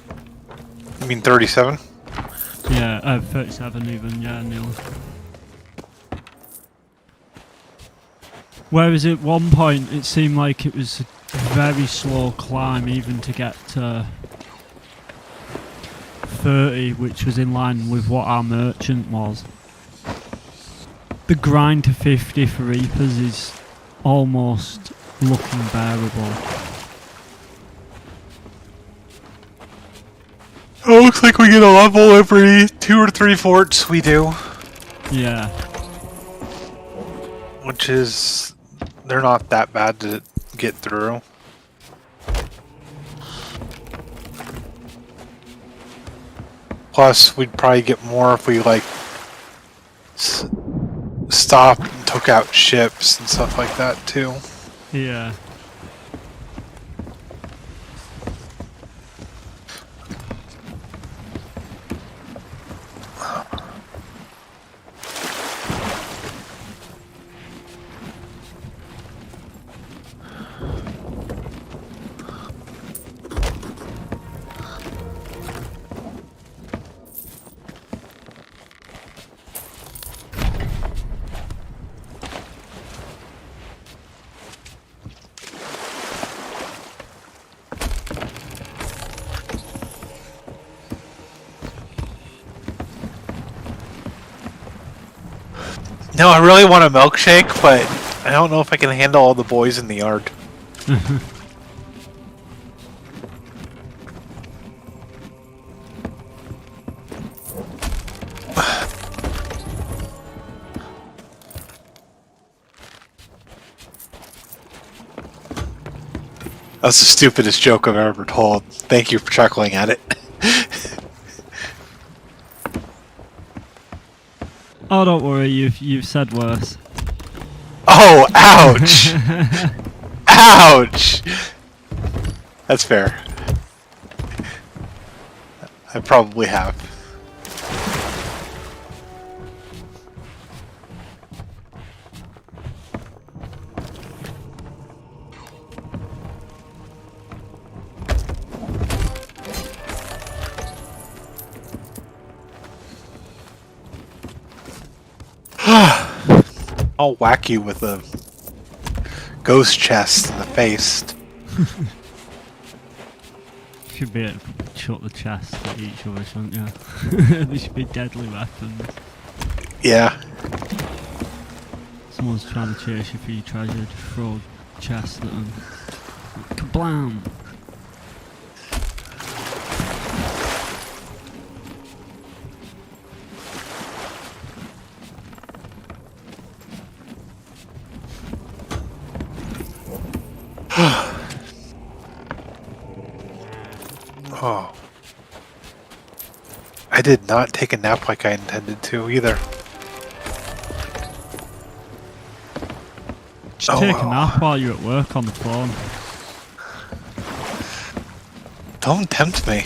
Speaker 2: mean 37?
Speaker 1: Yeah, 37 even, yeah, nearly. Whereas at one point it seemed like it was a very slow climb even to get to 30, which was in line with what our merchant was. The grind to 50 for Reapers is almost looking bearable.
Speaker 2: Oh, looks like we get a level every 2 or 3 forts. We do.
Speaker 1: Yeah.
Speaker 2: Which is... they're not that bad to get through. Plus, we'd probably get more if we, like, stopped and took out ships and stuff like that, too.
Speaker 1: Yeah.
Speaker 2: No, I really want a milkshake, but I don't know if I can handle all the boys in the yard. That's the stupidest joke I've ever told. Thank you for chuckling at it.
Speaker 1: Oh, don't worry, you've said worse.
Speaker 2: Oh, ouch! Ouch! That's fair. I probably have. I'll whack you with a ghost chest in the face.
Speaker 1: should be able to shut the chest at each other, shouldn't you? They should be deadly weapons.
Speaker 2: Yeah.
Speaker 1: Someone's trying to chase you for your treasure, just throw a chest at them. Kablam!
Speaker 2: Oh. I did not take a nap like I intended to either.
Speaker 1: Just take a nap while you're at work on the phone.
Speaker 2: Don't tempt me.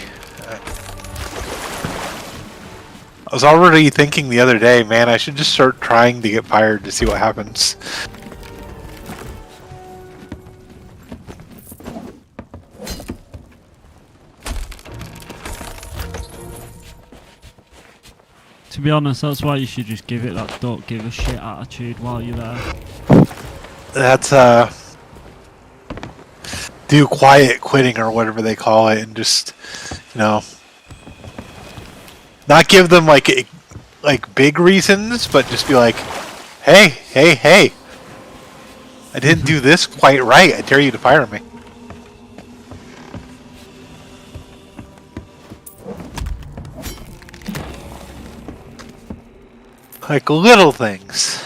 Speaker 2: I was already thinking the other day, man, I should just start trying to get fired to see what happens.
Speaker 1: To be honest, that's why you should just give it that don't give a shit attitude while you're there.
Speaker 2: That's, do quiet quitting or whatever they call it, and just, you know, not give them like big reasons, but just be like, hey, I didn't do this quite right. I dare you to fire me. Like little things.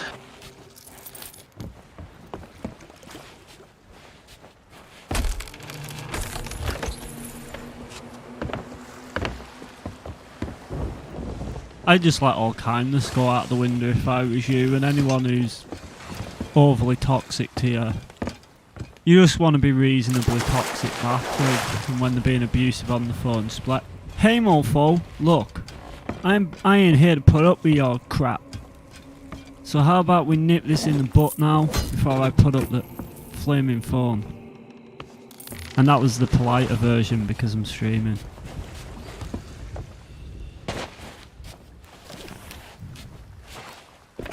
Speaker 1: I'd just let all kindness go out the window if I was you, and anyone who's overly toxic to you. You just want to be reasonably toxic back with, and when they're being abusive on the phone, just be like, hey mofo, look, I ain't here to put up with your crap. So how about we nip this in the butt now, before I put up the flaming phone. And that was the politer version because I'm streaming.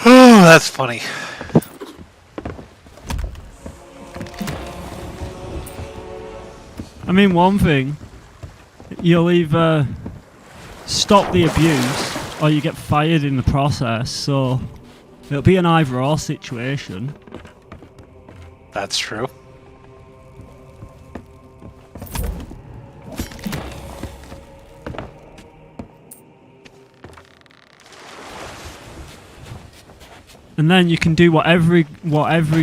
Speaker 2: Oh, that's funny.
Speaker 1: I mean, one thing, you'll either stop the abuse or you get fired in the process, so it'll be an either or situation.
Speaker 2: That's true.
Speaker 1: And then you can do what every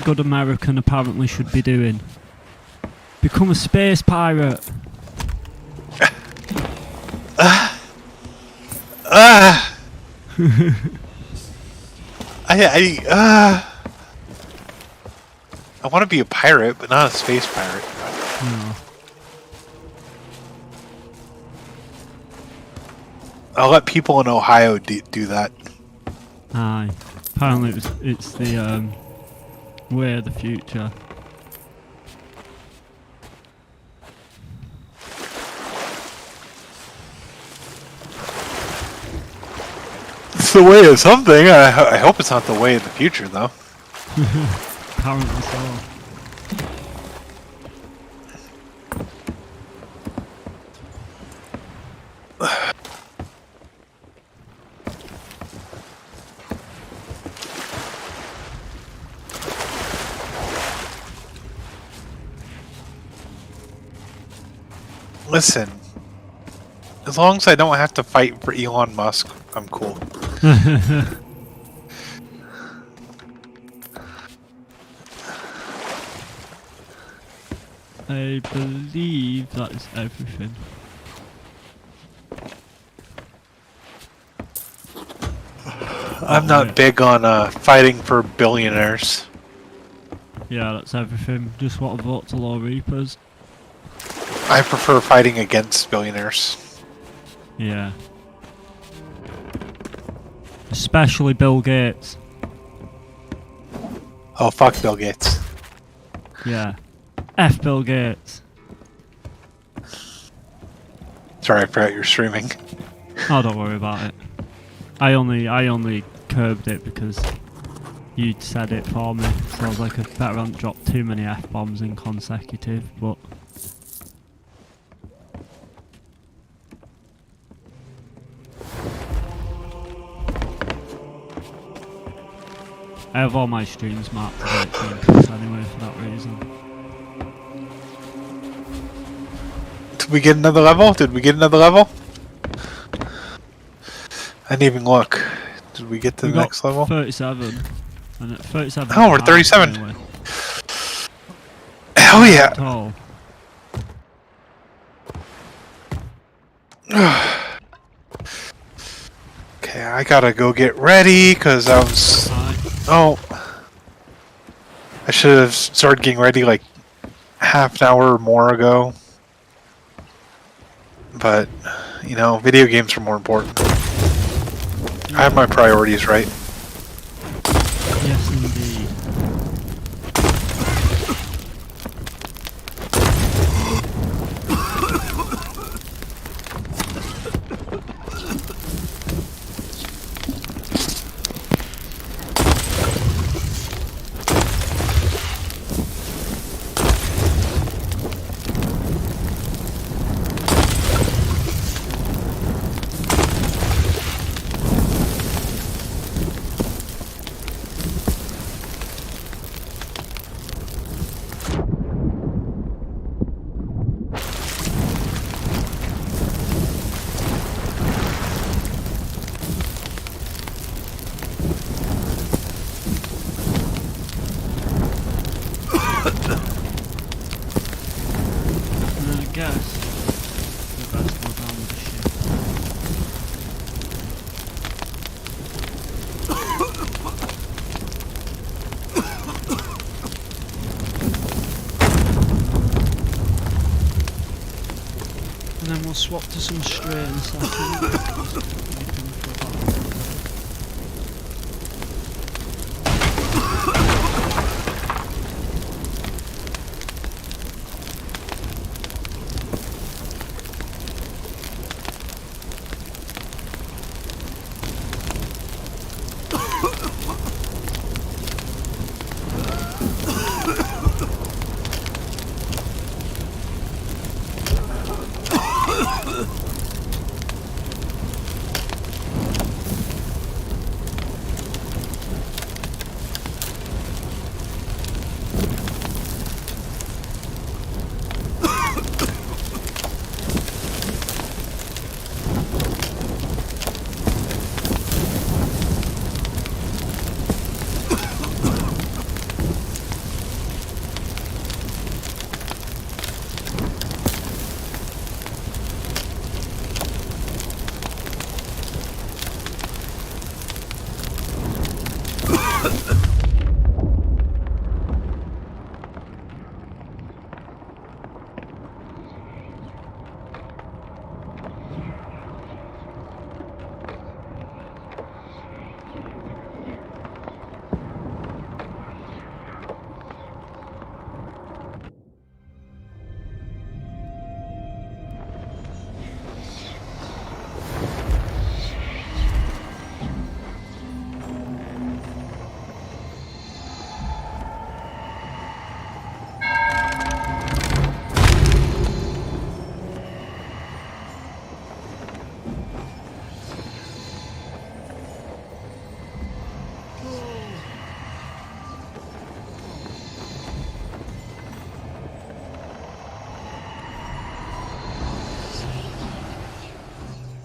Speaker 1: good American apparently should be doing. Become a space pirate.
Speaker 2: I want to be a pirate, but not a space pirate.
Speaker 1: No.
Speaker 2: I'll let people in Ohio do that.
Speaker 1: Aye. Apparently it's the way of the future.
Speaker 2: It's the way of something. I hope it's not the way of the future, though.
Speaker 1: Apparently so.
Speaker 2: Listen, as long as I don't have to fight for Elon Musk, I'm cool.
Speaker 1: I believe that is everything.
Speaker 2: I'm not big on fighting for billionaires.
Speaker 1: Yeah, that's everything. Just want to vote to Law Reapers.
Speaker 2: I prefer fighting against billionaires.
Speaker 1: Yeah. Especially Bill Gates.
Speaker 2: Oh, fuck Bill Gates.
Speaker 1: Yeah. F Bill Gates.
Speaker 2: Sorry, I forgot you're streaming.
Speaker 1: Oh, don't worry about it. I only curbed it because you'd said it for me. So I was like, I better not drop too many F-bombs in consecutive, but... I have all my streams mapped to 18 anyway for that reason.
Speaker 2: Did we get another level? Did we get another level? I didn't even look. Did we get to
Speaker 1: We
Speaker 2: the
Speaker 1: got
Speaker 2: next level?
Speaker 1: 37. And at 37.
Speaker 2: Oh, we're 37.
Speaker 1: Anyway.
Speaker 2: Hell yeah!
Speaker 1: Tall.
Speaker 2: Okay, I gotta go get ready because I was. Oh. I should have started getting ready like half an hour or more ago. But, you know, video games are more important. I have my priorities right.
Speaker 1: Yes, indeed. And I guess we best go down with the ship. And then we'll swap to some straight in a second.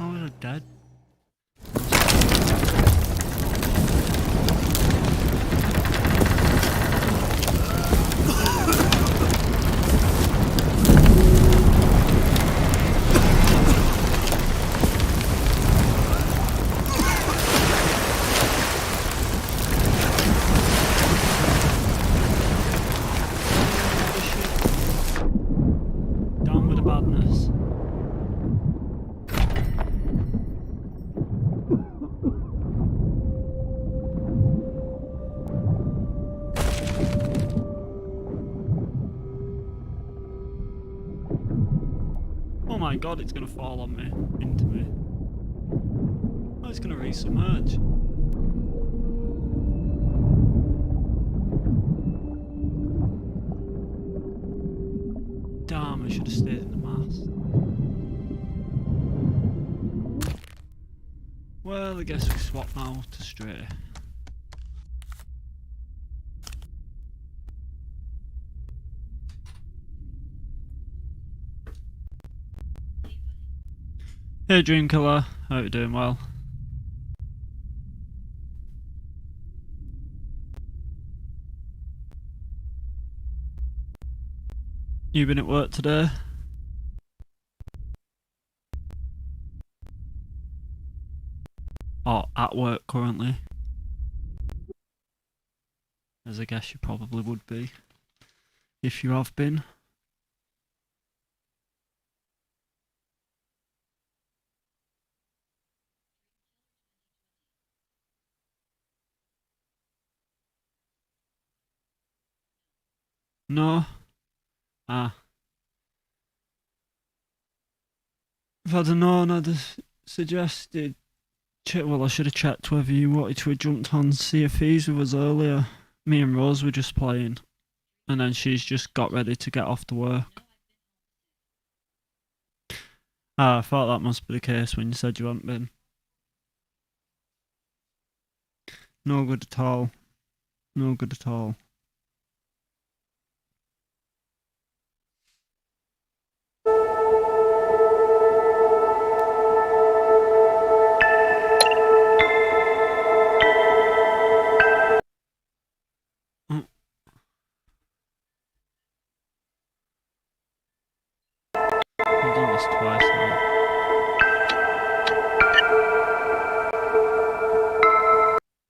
Speaker 1: Oh, they're dead. Down with the badness. Oh my god, it's gonna fall on me, into me. Oh, it's gonna resubmerge. Damn, I should have stayed in the mast. Well, I guess we swap now to straight. Hey, Dream Killer. Hope you're doing well. You been at work today? Or at work currently? As I guess you probably would be. If you have been. No? Ah. If I'd have known, I'd have suggested... Well, I should have checked whether you wanted to have jumped on Sea of Thieves with us earlier. Me and Rose were just playing. And then she's just got ready to get off to work. Ah, I thought that must be the case when you said you hadn't been. No good at all. No good at all. Oh. I've done this twice now.